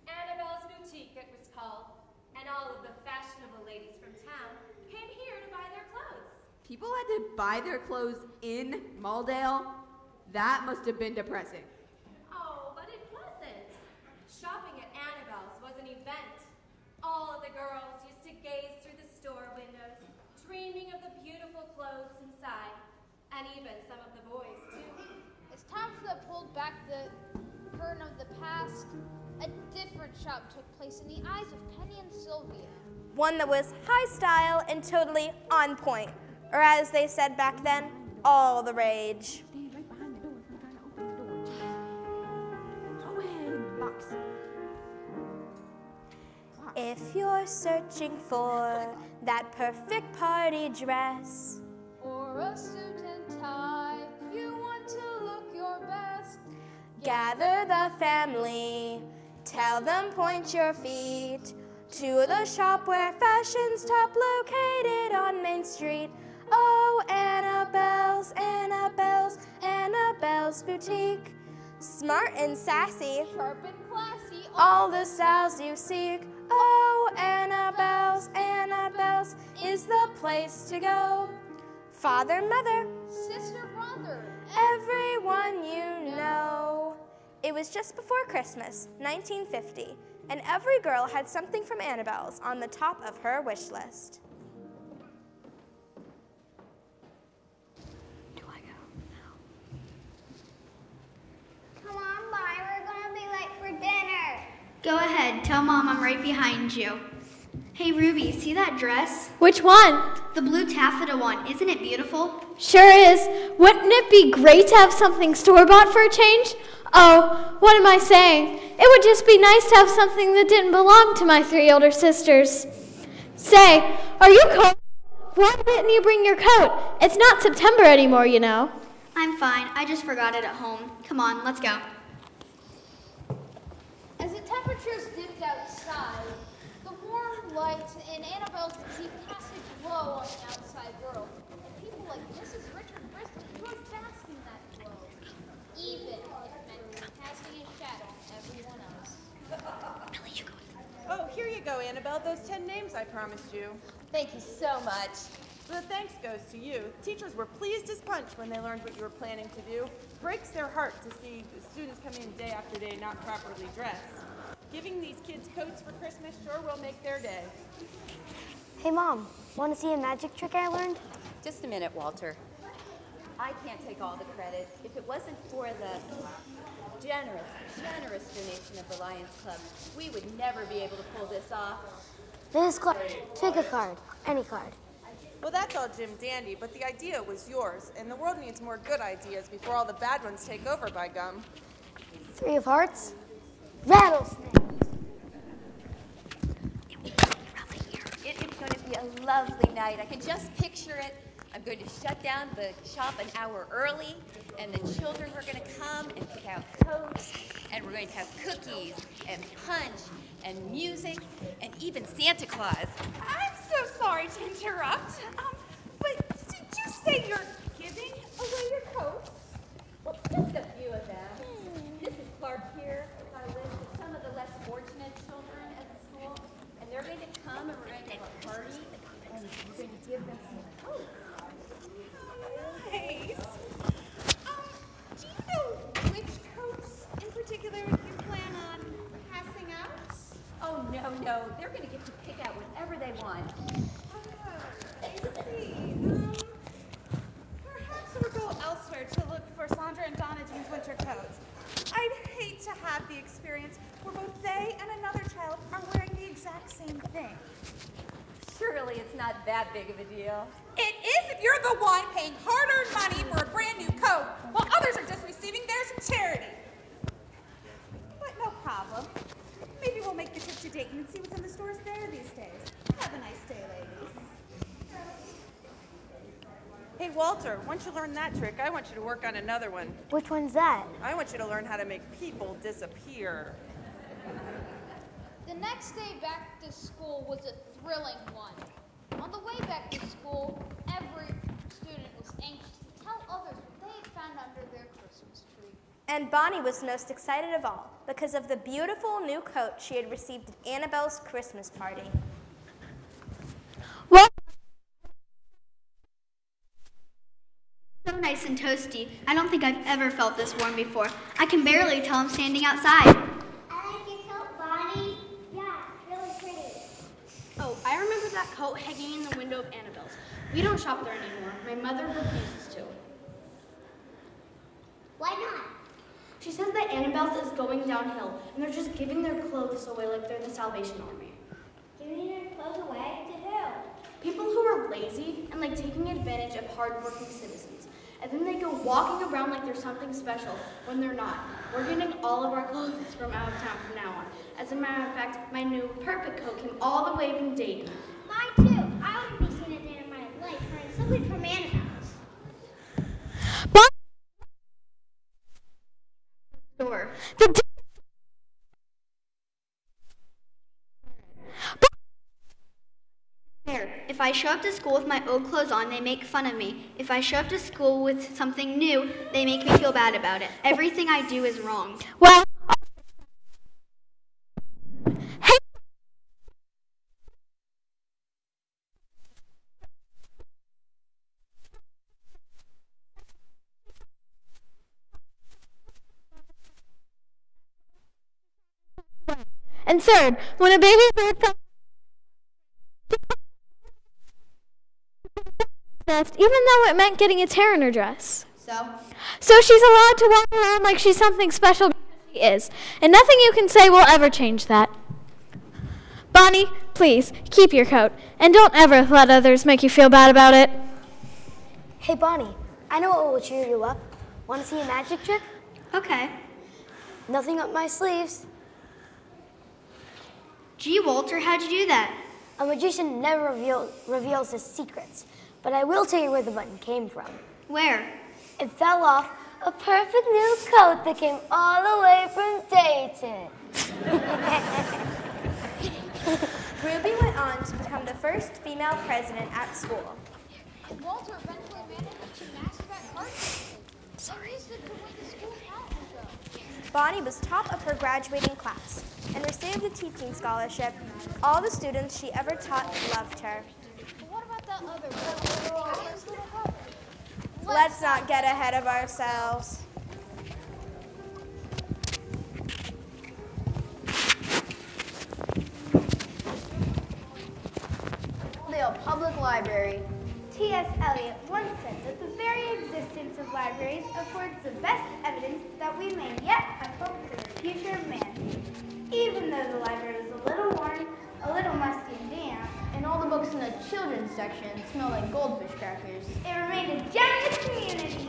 Annabelle's Boutique, it was called, and all of the fashionable ladies from town came here to buy their clothes. People had to buy their clothes in Mulldale? That must have been depressing. Oh, but it wasn't. Shopping at Annabelle's was an event. All of the girls used to gaze through the store windows, dreaming of the beautiful clothes inside, and even some of the boys, too. As Tabitha pulled back the curtain of the past, a different shop took place in the eyes of Penny and Sylvia. One that was high style and totally on point, or as they said back then, all the rage. Stand right behind the door if I'm trying to open the door. Jeez. Go ahead, box. If you're searching for that perfect party dress, or a suit and tie, you want to look your best. gather the family, tell them point your feet to the shop where fashion's top, located on Main Street. Oh, Annabelle's, Annabelle's, Annabelle's Boutique. Smart and sassy, Sharp and classy, all the styles you seek. Oh, Annabelle's, Annabelle's is the place to go. Father, mother, sister, brother, everyone you know. It was just before Christmas, 1950, and every girl had something from Annabelle's on the top of her wish list. Come on, bye. We're gonna be late for dinner. Go ahead, tell Mom I'm right behind you. Hey Ruby, see that dress? Which one? The blue taffeta one, isn't it beautiful? Sure is. Wouldn't it be great to have something store-bought for a change? Oh, what am I saying? It would just be nice to have something that didn't belong to my 3 older sisters. Say, are you cold? Why didn't you bring your coat? It's not September anymore, you know. I'm fine, I just forgot it at home. Come on, let's go. As the temperatures dipped outside, the warm light in Annabelle's boutique cast a glow on the outside world, and people like Mrs. Richard Bristol enjoyed basking in that glow, even if it meant casting a shadow on everyone else. Oh, here you go, Annabelle. Those 10 names I promised you. Thank you so much. The thanks goes to you. Teachers were pleased as punch when they learned what you were planning to do. Breaks their heart to see the students come in day after day not properly dressed. Giving these kids coats for Christmas sure will make their day. Hey, Mom, Want to see a magic trick I learned? Just a minute, Walter. I can't take all the credit. If it wasn't for the generous donation of the Lions Club, we would never be able to pull this off. This card. Take a card. Any card. Well, that's all Jim Dandy, but the idea was yours, and the world needs more good ideas before all the bad ones take over, by gum. 3 of hearts. Rattlesnake. It is going to be a lovely night. I can just picture it. I'm going to shut down the shop an hour early, and the children are going to come and pick out coats, and we're going to have cookies and punch and music and even Santa Claus. I'm so sorry to interrupt, but did you say you're giving away your coats? Well, just a few of them. Mrs. Clark here got a list of some of the less fortunate children at the school, and they're going to come and we're going to have a party, and we're going to give them some coats. Nice. Do you know which coats in particular you plan on passing out? Oh, no. They're going to get to pick out whatever they want. I see. Perhaps we'll go elsewhere to look for Sandra and Donna Jean's winter coats. I'd hate to have the experience where both they and another child are wearing the exact same thing. Surely it's not that big of a deal. It is if you're the one paying hard-earned money for a brand new coat, while others are just receiving theirs from charity. But no problem. Maybe we'll make the trip to Dayton and see what's in the stores there these days. Have a nice day, ladies. Hey, Walter, once you learn that trick, I want you to work on another one. Which one's that? I want you to learn how to make people disappear. The next day back to school was a thrilling one. On the way back to school, every student was anxious to tell others what they had found under their Christmas tree. And Bonnie was most excited of all because of the beautiful new coat she had received at Annabelle's Christmas party. Well, so nice and toasty. I don't think I've ever felt this warm before. I can barely tell I'm standing outside. Oh, I remember that coat hanging in the window of Annabelle's. We don't shop there anymore. My mother refuses to. Why not? She says that Annabelle's is going downhill, and they're just giving their clothes away like they're the Salvation Army. Giving their clothes away to who? People who are lazy and like taking advantage of hardworking citizens. And then they go walking around like they're something special when they're not. We're getting all of our clothes from out of town from now on. As a matter of fact, my new perfect coat came all the way from Dayton. Mine too. I wouldn't be seen a day in my life wearing something from Annabelle's. Store. If I show up to school with my old clothes on, they make fun of me. If I show up to school with something new, they make me feel bad about it. Everything I do is wrong. Well, and third, when a baby bird comes nest, even though it meant getting its hair in her dress. So she's allowed to walk around like she's something special because she is. And nothing you can say will ever change that. Bonnie, please, keep your coat. And don't ever let others make you feel bad about it. Hey, Bonnie, I know what will cheer you up. Want to see a magic trick? Okay. Nothing up my sleeves. Gee, Walter, how'd you do that? A magician never reveals his secrets, but I will tell you where the button came from. Where? It fell off a perfect new coat that came all the way from Dayton. Ruby went on to become the first female president at school. And Walter eventually managed to master that card. Sorry. Bonnie was top of her graduating class and received a teaching scholarship. All the students she ever taught loved her. But what about that other girl? Let's not get ahead of ourselves. Mulldale Public library. T.S. Eliot once said that the very existence of libraries affords the best evidence that we may yet have hope for the future of man. Even though the library is a little worn, a little musty and damp, and all the books in the children's section smell like goldfish crackers, it remained a generous community.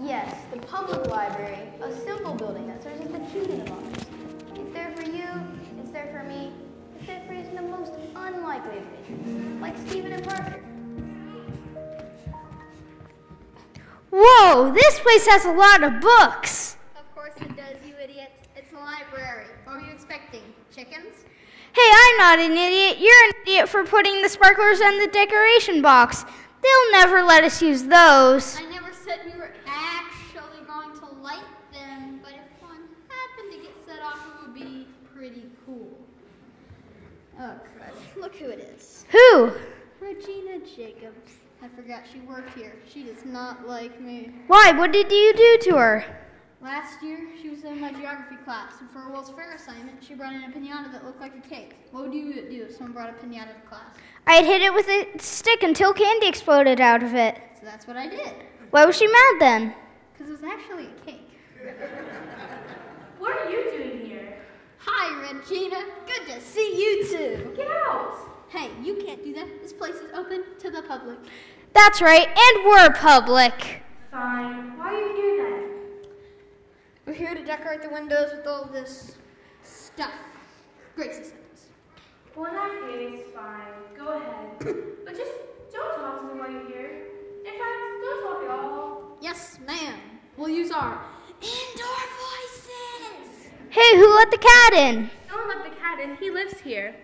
Yes, the public library, a simple building that serves as the key to democracy. It's there for you, it's there for me, it's there for you in the most unlikely of occasions, like Stephen and Parker. Whoa, this place has a lot of books. Of course it does, you idiot. It's a library. What were you expecting? Chickens? Hey, I'm not an idiot. You're an idiot for putting the sparklers in the decoration box. They'll never let us use those. I never said we were actually going to light them, but if one happened to get set off, it would be pretty cool. Oh, crud. Look who it is. Who? Regina Jacobs. I forgot she worked here. She does not like me. Why? What did you do to her? Last year, she was in my geography class, and for a World's Fair assignment, she brought in a piñata that looked like a cake. What would you do if someone brought a piñata to class? I'd hit it with a stick until candy exploded out of it. So that's what I did. Why was she mad then? Because it was actually a cake. What are you doing here? Hi, Regina. Good to see you too. Get out. Hey, you can't do that. This place is open to the public. That's right, and we're public. Fine. Why are you here then? We're here to decorate the windows with all this stuff. Gracie sent us. Well, in that case, fine. Go ahead. But just don't talk to me while you're here. In fact, don't talk at all. Yes, ma'am. We'll use our indoor voices. Hey, who let the cat in? No one let the cat in. He lives here.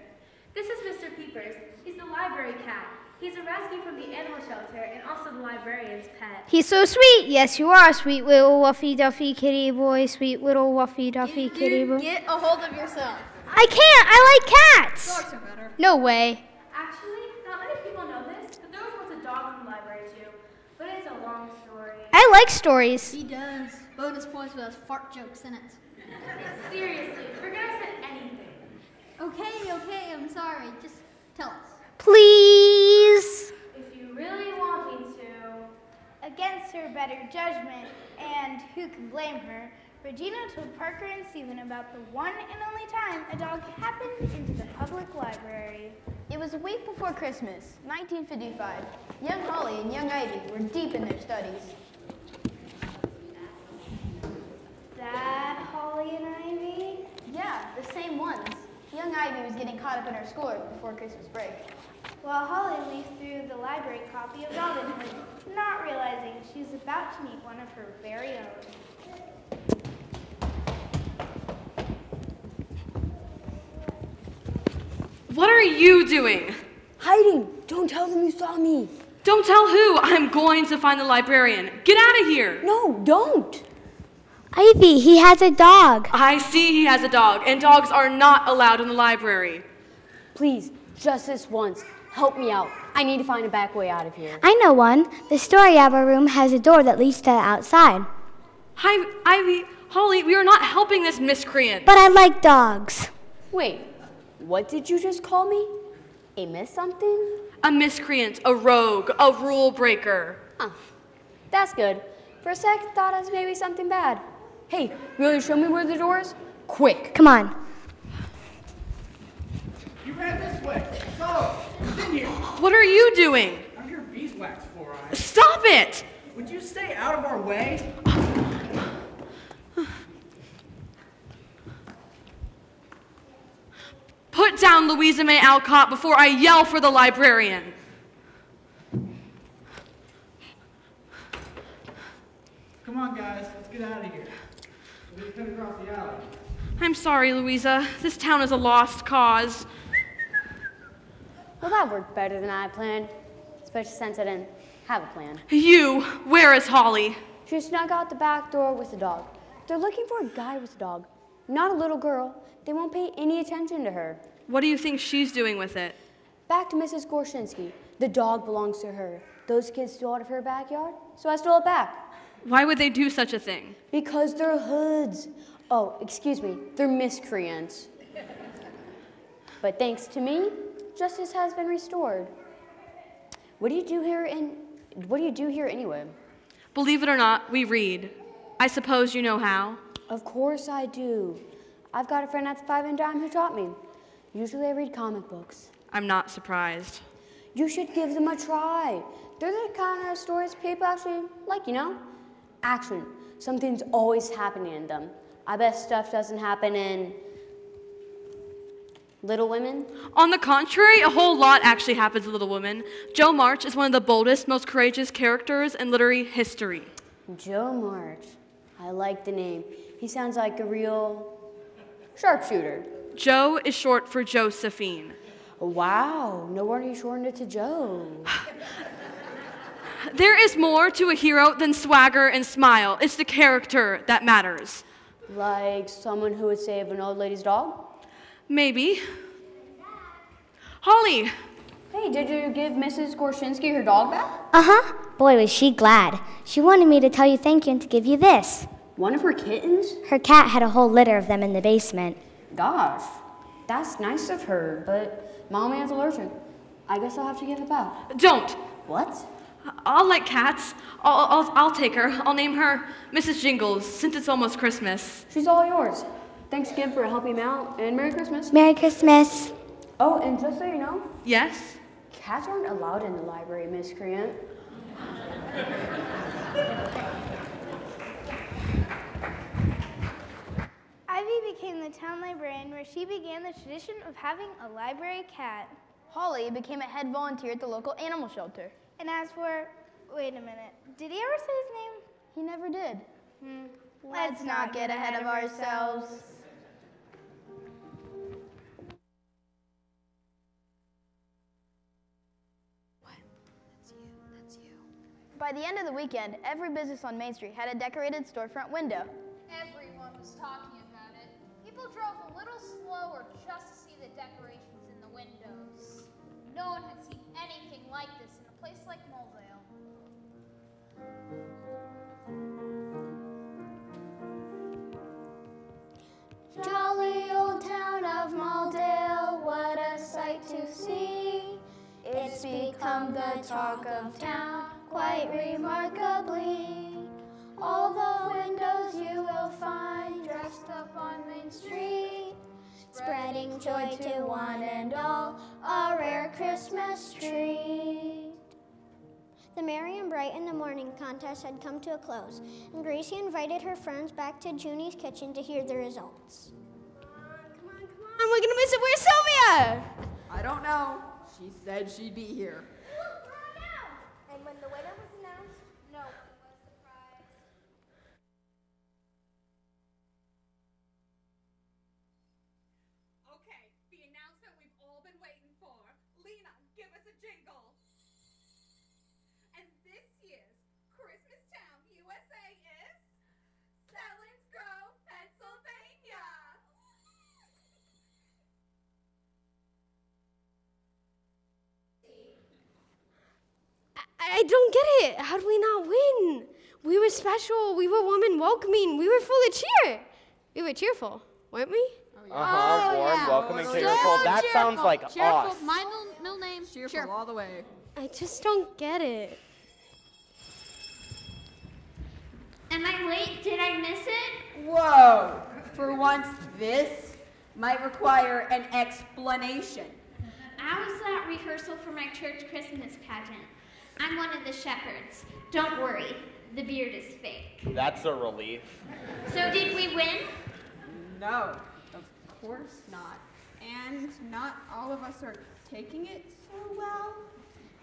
This is Mr. Peepers. He's the library cat. He's a rescue from the animal shelter and also the librarian's pet. He's so sweet. Yes, you are, sweet little wuffy duffy kitty boy. Sweet little wuffy duffy kitty boy. Get a hold of yourself. I can't. I like cats. Dogs are better. No way. Actually, not many people know this, but there was once a dog in the library too. But it's a long story. I like stories. He does. Bonus points with those fart jokes in it. Seriously, forget I said anything. Okay, I'm sorry. Just tell us. Please. If you really want me to. Against her better judgment, and who can blame her, Regina told Parker and Stephen about the one and only time a dog happened into the public library. It was a week before Christmas, 1955. Young Holly and young Ivy were deep in their studies. That Holly and Ivy? Yeah, the same ones. Young Ivy was getting caught up in her schoolwork before Christmas break. While Holly leafed through the library copy of Robin Hood, not realizing she was about to meet one of her very own. What are you doing? Hiding. Don't tell them you saw me. Don't tell who. I'm going to find the librarian. Get out of here. No, don't. Ivy, he has a dog. I see he has a dog, and dogs are not allowed in the library. Please, just this once. Help me out. I need to find a back way out of here. I know one. The story hour room has a door that leads to the outside. Hi, Ivy. Holly, we are not helping this miscreant. But I like dogs. Wait, what did you just call me? A miss something? A miscreant, a rogue, a rule breaker. Huh. That's good. For a sec, thought it was maybe something bad. Hey, will you show me where the door is? Quick. Come on. You ran this way. Go. It's in here. What are you doing? I'm your beeswax, Four Eyes. Stop it! Would you stay out of our way? Put down Louisa May Alcott before I yell for the librarian. guys, let's get out of here. We'll just cut across the alley. I'm sorry, Louisa. This town is a lost cause. Well, that worked better than I planned, especially since I didn't have a plan. You, where is Holly? She snuck out the back door with the dog. They're looking for a guy with a dog, not a little girl. They won't pay any attention to her. What do you think she's doing with it? Back to Mrs. Gorshinsky. The dog belongs to her. Those kids stole out of her backyard, so I stole it back. Why would they do such a thing? Because they're hoods. Oh, excuse me, they're miscreants. But thanks to me, justice has been restored. What do you do here anyway? Believe it or not, we read. I suppose you know how? Of course I do. I've got a friend at the Five and Dime who taught me. Usually I read comic books. I'm not surprised. You should give them a try. They're the kind of stories people actually like, you know? Action. Something's always happening in them. I bet stuff doesn't happen in Little Women. On the contrary, a whole lot actually happens in Little Women. Joe March is one of the boldest, most courageous characters in literary history. Joe March. I like the name. He sounds like a real sharpshooter. Joe is short for Josephine. Wow, no wonder he shortened it to Joe. There is more to a hero than swagger and smile. It's the character that matters. Like someone who would save an old lady's dog? Maybe. Holly! Hey, did you give Mrs. Gorshinsky her dog back? Uh-huh. Boy, was she glad. She wanted me to tell you thank you and to give you this. One of her kittens? Her cat had a whole litter of them in the basement. Gosh, that's nice of her, but Mommy is allergic. I guess I'll have to give it back. Don't! What? I'll like cats. I'll take her. I'll name her Mrs. Jingles, since it's almost Christmas. She's all yours. Thanks again for helping me out, and Merry Christmas. Merry Christmas. Oh, and just so you know. Yes? Cats aren't allowed in the library, miscreant. Ivy became the town librarian, where she began the tradition of having a library cat. Holly became a head volunteer at the local animal shelter. And as for, wait a minute, did he ever say his name? He never did. Let's not get ahead of ourselves. By the end of the weekend, every business on Main Street had a decorated storefront window. Everyone was talking about it. People drove a little slower just to see the decorations in the windows. No one had seen anything like this in a place like Mulldale. Jolly old town of Mulldale, what a sight to see. It's become the talk of town, quite remarkably. All the windows you will find dressed up on Main Street, spreading joy to one and all, a rare Christmas treat. The Merry and Bright in the Morning contest had come to a close, and Gracie invited her friends back to Junie's kitchen to hear the results. Come on, we're gonna miss it. Where's Sylvia? I don't know. She said she'd be here. And when the winner was announced, no one was surprised. Okay, the announcement we've all been waiting for. Lena, give us a jingle. And this year's Christmas Town USA is Selins Grove, Pennsylvania. I don't get it. How did we not win? We were special. We were warm and welcoming. We were full of cheer. We were cheerful, weren't we? Warm, welcoming, cheerful. That sounds like us. My middle name, Cheerful all the way. I just don't get it. Am I late? Did I miss it? Whoa! For once, this might require an explanation. I was at rehearsal for my church Christmas pageant. I'm one of the shepherds. Don't worry, the beard is fake. That's a relief. So did we win? No, of course not. And not all of us are taking it so well.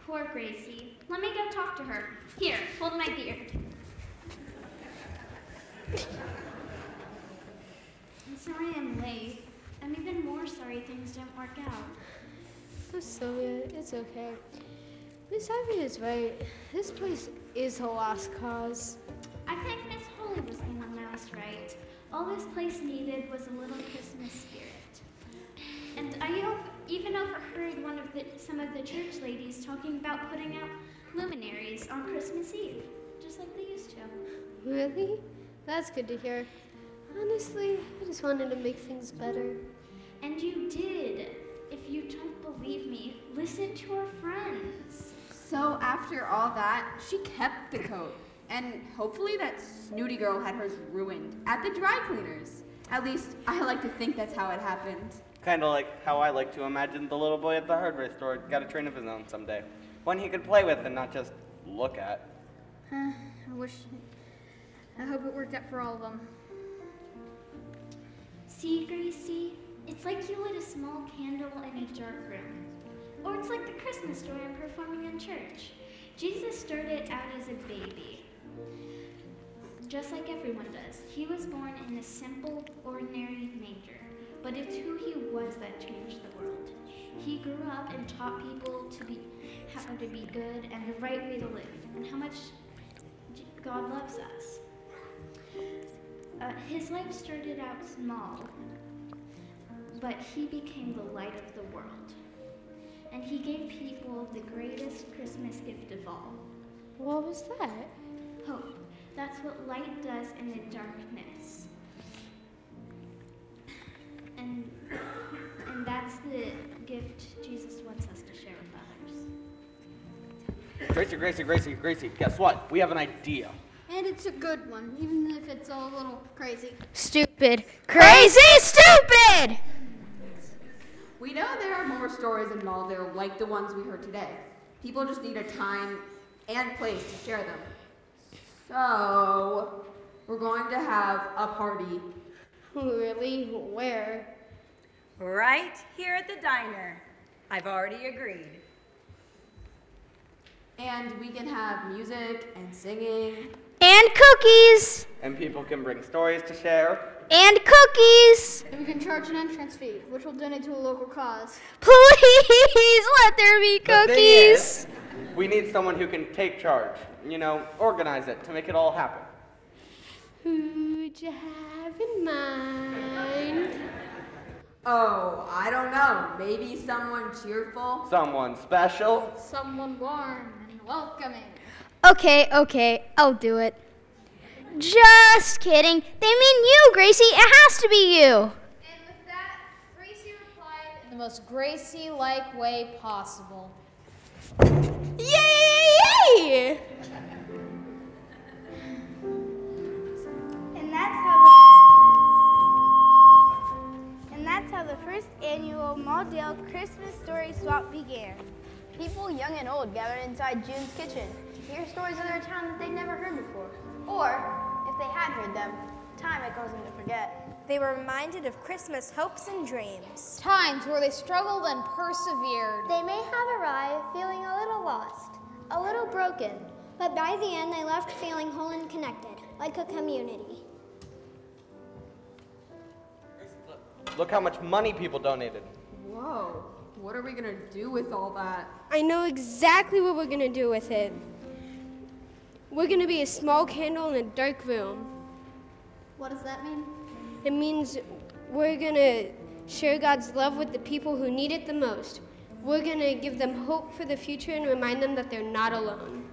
Poor Gracie. Let me go talk to her. Here, hold my beard. I'm sorry I'm late. I'm even more sorry things didn't work out. Oh, Sylvia, it's okay. Miss Ivy is right. This place is a lost cause. I think Miss Holly was the one that was right. All this place needed was a little Christmas spirit. And I even overheard some of the church ladies talking about putting out luminaries on Christmas Eve, just like they used to. Really? That's good to hear. Honestly, I just wanted to make things better. And you did. If you don't believe me, listen to our friends. So after all that, she kept the coat. And hopefully that snooty girl had hers ruined at the dry cleaners. At least I like to think that's how it happened. Kind of like how I like to imagine the little boy at the hardware store got a train of his own someday. One he could play with and not just look at. I hope it worked out for all of them. See, Gracie? It's like you lit a small candle in a dark room. Or it's like the Christmas story I'm performing in church. Jesus started out as a baby, just like everyone does. He was born in a simple, ordinary manger. But it's who he was that changed the world. He grew up and taught people how to be good and the right way to live, and how much God loves us. His life started out small, but he became the light of the world. And he gave people the greatest Christmas gift of all. What was that? Hope. That's what light does in the darkness. And that's the gift Jesus wants us to share with others. Gracie, guess what? We have an idea. And it's a good one, even if it's a little crazy. Stupid. Crazy stupid! We know there are more stories in Mulldale like the ones we heard today. People just need a time and place to share them. So, we're going to have a party. Really? Where? Right here at the diner. I've already agreed. And we can have music and singing. And cookies! And people can bring stories to share. And cookies! And we can charge an entrance fee, which will donate to a local cause. Please let there be cookies! The thing is, we need someone who can take charge, organize it to make it all happen. Who'd you have in mind? Oh, I don't know. Maybe someone cheerful? Someone special? Someone warm and welcoming. Okay, I'll do it. Just kidding. They mean you, Gracie. It has to be you. And with that, Gracie replied in the most Gracie-like way possible. Yay! And that's how the first annual Mulldale Christmas Story Swap began. People young and old gathered inside June's kitchen to hear stories of their town that they'd never heard before. Or, if they had heard them, time had caused them to forget. They were reminded of Christmas hopes and dreams. Times where they struggled and persevered. They may have arrived feeling a little lost, a little broken, but by the end they left feeling whole and connected, like a community. Look how much money people donated. Whoa, what are we gonna do with all that? I know exactly what we're gonna do with it. We're gonna be a small candle in a dark room. What does that mean? It means we're gonna share God's love with the people who need it the most. We're gonna give them hope for the future and remind them that they're not alone.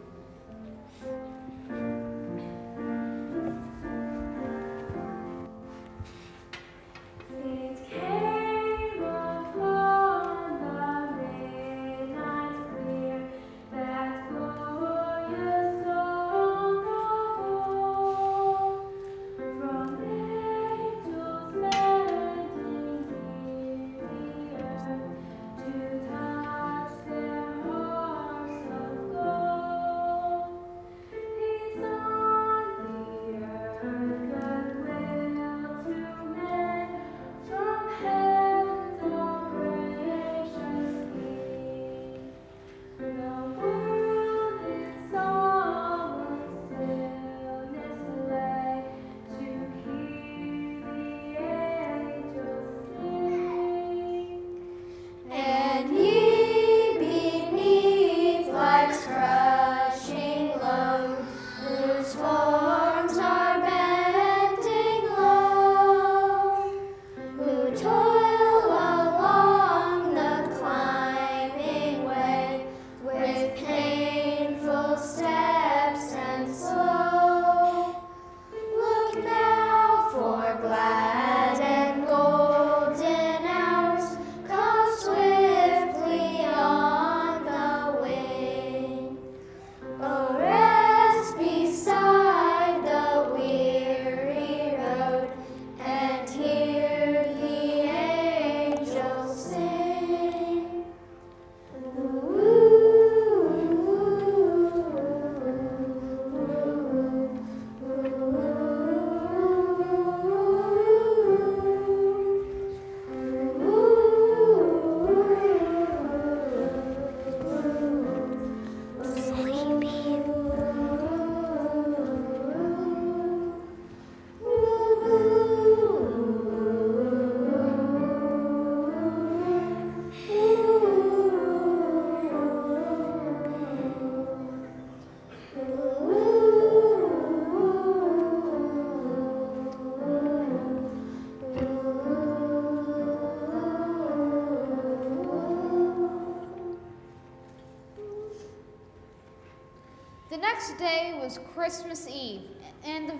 next day was Christmas Eve, and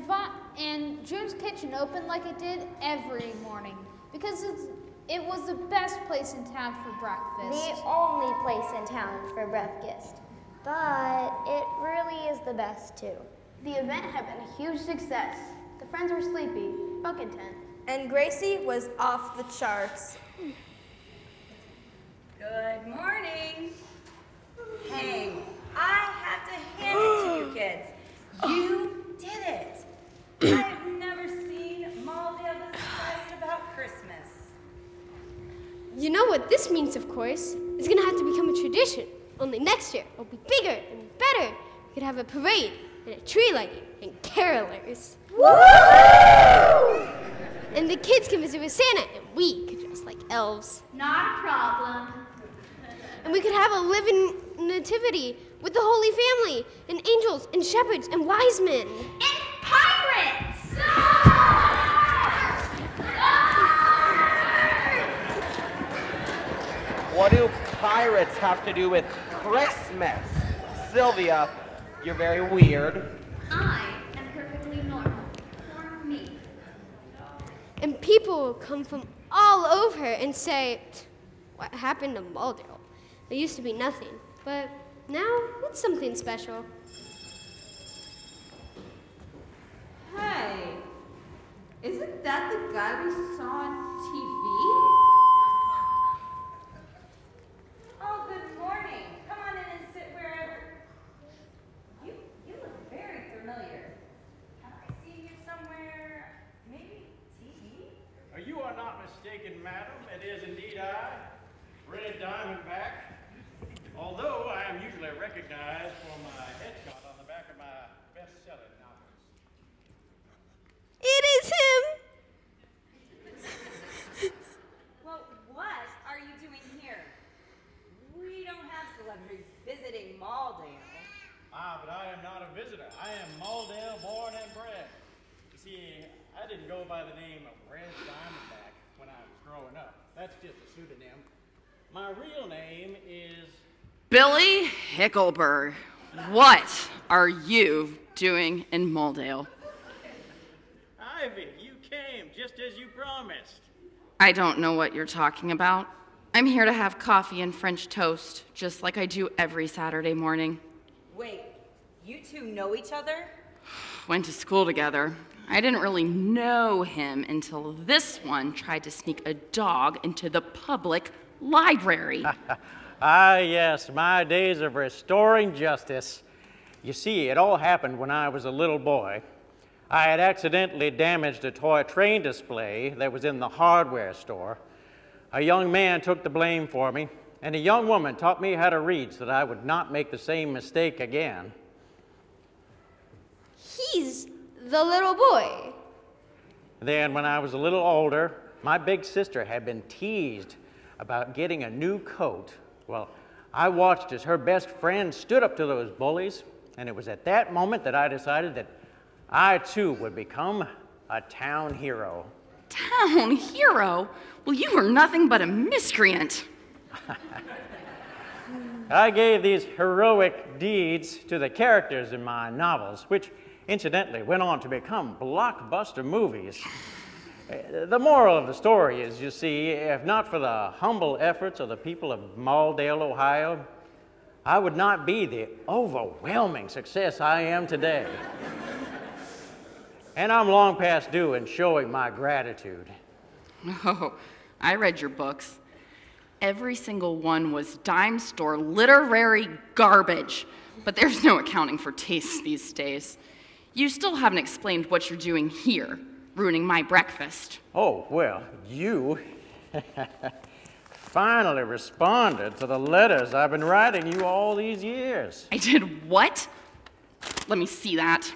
June's Kitchen opened like it did every morning because it was the best place in town for breakfast. The only place in town for breakfast. But it really is the best, too. The event had been a huge success. The friends were sleepy, but content. And Gracie was off the charts. Good morning. Hey, I have to hand it to you kids. You did it. I've never seen Mulldale this excited about Christmas. You know what this means, of course. It's gonna have to become a tradition. Only next year, it'll be bigger and better. We could have a parade and a tree lighting and carolers. Woo! And the kids can visit with Santa, and we could dress like elves. Not a problem. And we could have a living nativity with the Holy Family, and angels, and shepherds, and wise men. And pirates! What do pirates have to do with Christmas? Sylvia, you're very weird. I am perfectly normal. For me. And people will come from all over and say, what happened to Mulldale? There used to be nothing, but now it's something special. Hey, isn't that the guy we saw on TV? Oh, good morning. Come on in and sit wherever. You look very familiar. Have I seen you somewhere? Maybe TV? You are not mistaken, madam. It is indeed I, Red Diamondback. Although I am usually recognized for my headshot on the back of my best-selling novels. It is him! Well, what are you doing here? We don't have celebrities visiting Mulldale. Ah, but I am not a visitor. I am Mulldale, born and bred. You see, I didn't go by the name of Red Diamondback when I was growing up. That's just a pseudonym. My real name is Billy Hickelberg. What are you doing in Mulldale? Ivy. You came just as you promised. I don't know what you're talking about. I'm here to have coffee and French toast, just like I do every Saturday morning. Wait, you two know each other? Went to school together. I didn't really know him until this one tried to sneak a dog into the public library. Ah, yes, my days of restoring justice. You see, it all happened when I was a little boy. I had accidentally damaged a toy train display that was in the hardware store. A young man took the blame for me, and a young woman taught me how to read so that I would not make the same mistake again. He's the little boy. Then, when I was a little older, my big sister had been teased about getting a new coat. Well, I watched as her best friend stood up to those bullies, and it was at that moment that I decided that I, too, would become a town hero. Town hero? Well, you were nothing but a miscreant. I gave these heroic deeds to the characters in my novels, which incidentally went on to become blockbuster movies. The moral of the story is, you see, if not for the humble efforts of the people of Mulldale, Ohio, I would not be the overwhelming success I am today. And I'm long past due in showing my gratitude. Oh, I read your books. Every single one was dime store literary garbage. But there's no accounting for tastes these days. You still haven't explained what you're doing here, ruining my breakfast. Oh, well, you finally responded to the letters I've been writing you all these years. I did what? Let me see that.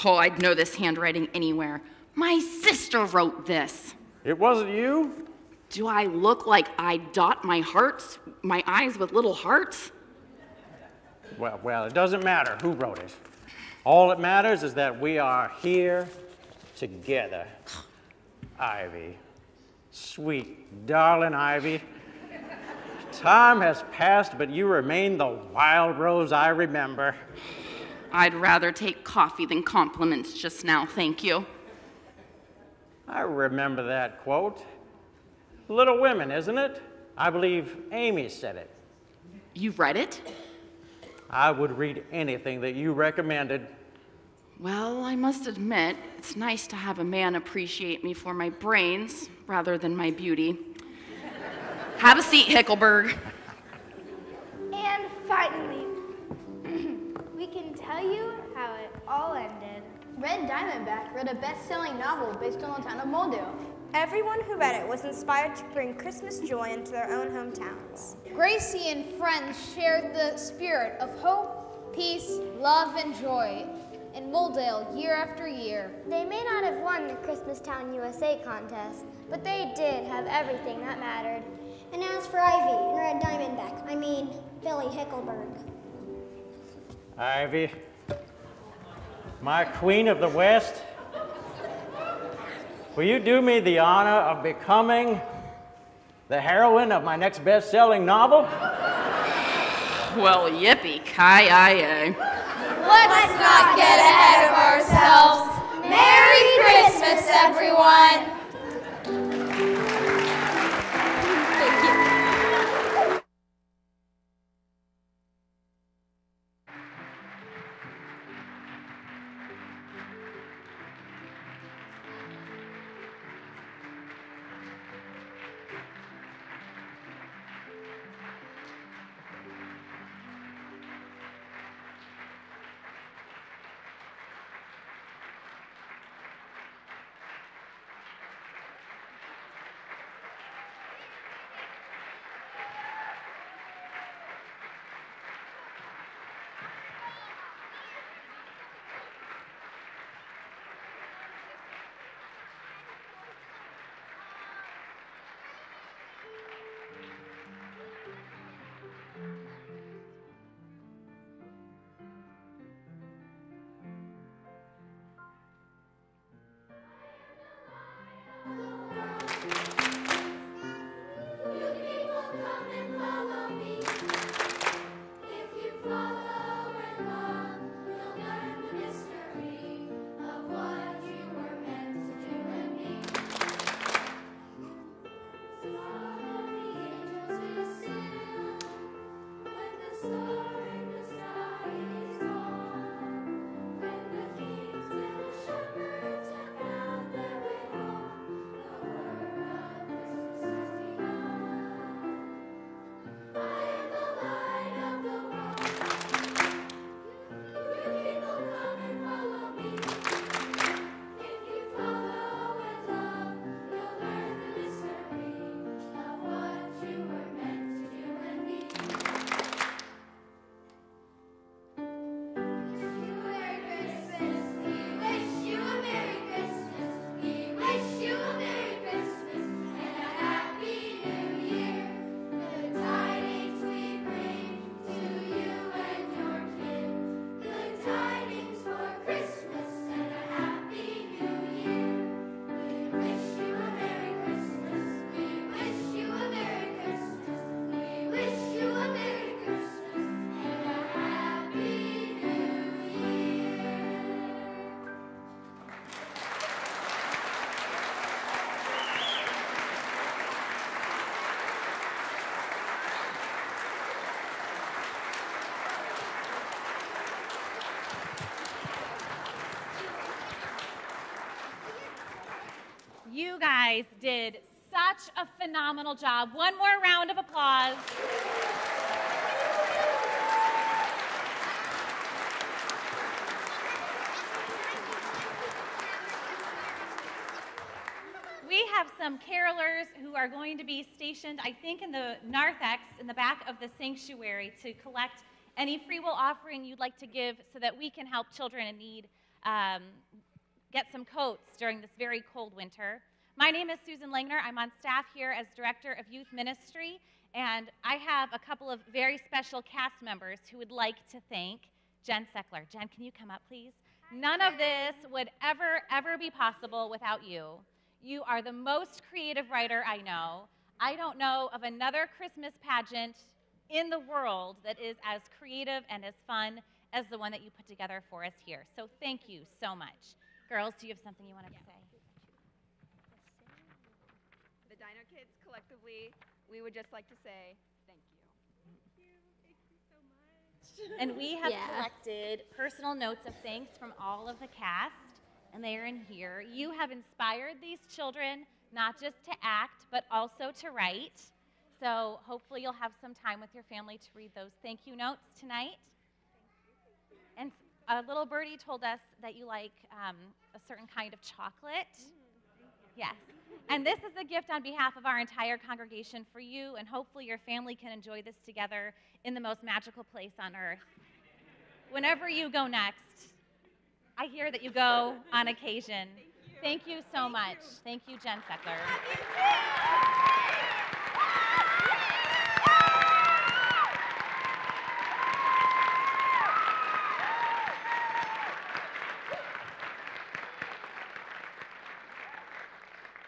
Oh, I'd know this handwriting anywhere. My sister wrote this. It wasn't you? Do I look like I dot my eyes with little hearts? Well, it doesn't matter who wrote it. All that matters is that we are here together. Ivy. Sweet, darling Ivy. Time has passed, but you remain the wild rose I remember. I'd rather take coffee than compliments just now, thank you. I remember that quote. Little Women, isn't it? I believe Amy said it. You've read it? I would read anything that you recommended. Well, I must admit, it's nice to have a man appreciate me for my brains rather than my beauty. Have a seat, Hickelberg. And finally, we can tell you how it all ended. Red Diamondback read a best-selling novel based on the town of Mulldale. Everyone who read it was inspired to bring Christmas joy into their own hometowns. Gracie and friends shared the spirit of hope, peace, love, and joy in Mulldale year after year. They may not have won the Christmastown USA contest, but they did have everything that mattered. And as for Ivy and Red Diamondback, I mean Billy Hickelberg. Ivy, my queen of the West, will you do me the honor of becoming the heroine of my next best-selling novel? Well, yippee-ki-yay. Let's not get ahead of ourselves. Merry Christmas, everyone. You guys did such a phenomenal job. One more round of applause. We have some carolers who are going to be stationed, I think, in the narthex in the back of the sanctuary to collect any free will offering you'd like to give so that we can help children in need get some coats during this very cold winter. My name is Susan Langner. I'm on staff here as Director of Youth Ministry, and I have a couple of very special cast members who would like to thank Jen Seckler. Jen, can you come up, please? None of this would ever be possible without you. You are the most creative writer I know. I don't know of another Christmas pageant in the world that is as creative and as fun as the one that you put together for us here. So thank you so much. Girls, do you have something you want to say? The Dino Kids, collectively, we would just like to say thank you. And we have collected personal notes of thanks from all of the cast, and they are in here. You have inspired these children not just to act, but also to write. So hopefully you'll have some time with your family to read those thank you notes tonight. And a little birdie told us that you like a certain kind of chocolate. Yes. And this is a gift on behalf of our entire congregation for you, and hopefully your family can enjoy this together in the most magical place on earth. Whenever you go next, I hear that you go on occasion. Thank you so much. Thank you, Jen Seckler.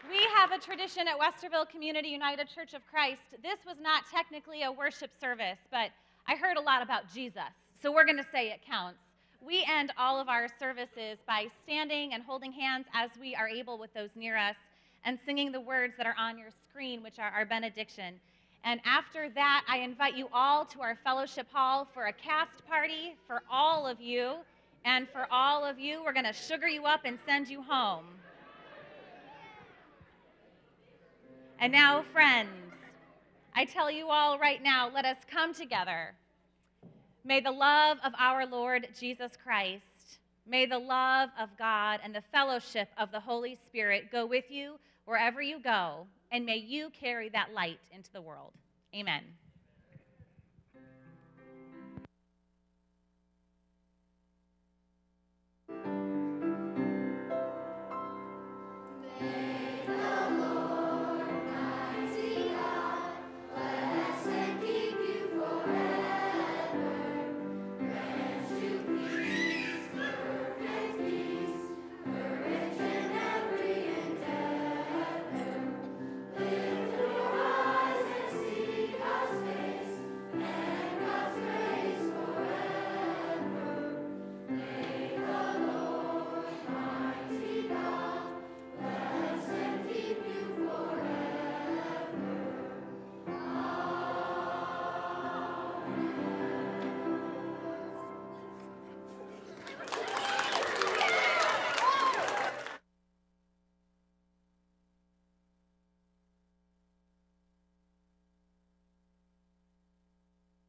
We have a tradition at Westerville Community United Church of Christ. This was not technically a worship service, but I heard a lot about Jesus, so we're going to say it counts. We end all of our services by standing and holding hands as we are able with those near us and singing the words that are on your screen, which are our benediction. And after that, I invite you all to our fellowship hall for a cast party for all of you. And for all of you, we're going to sugar you up and send you home. And now, friends, I tell you all right now, let us come together. May the love of our Lord Jesus Christ, may the love of God and the fellowship of the Holy Spirit go with you wherever you go, and may you carry that light into the world. Amen.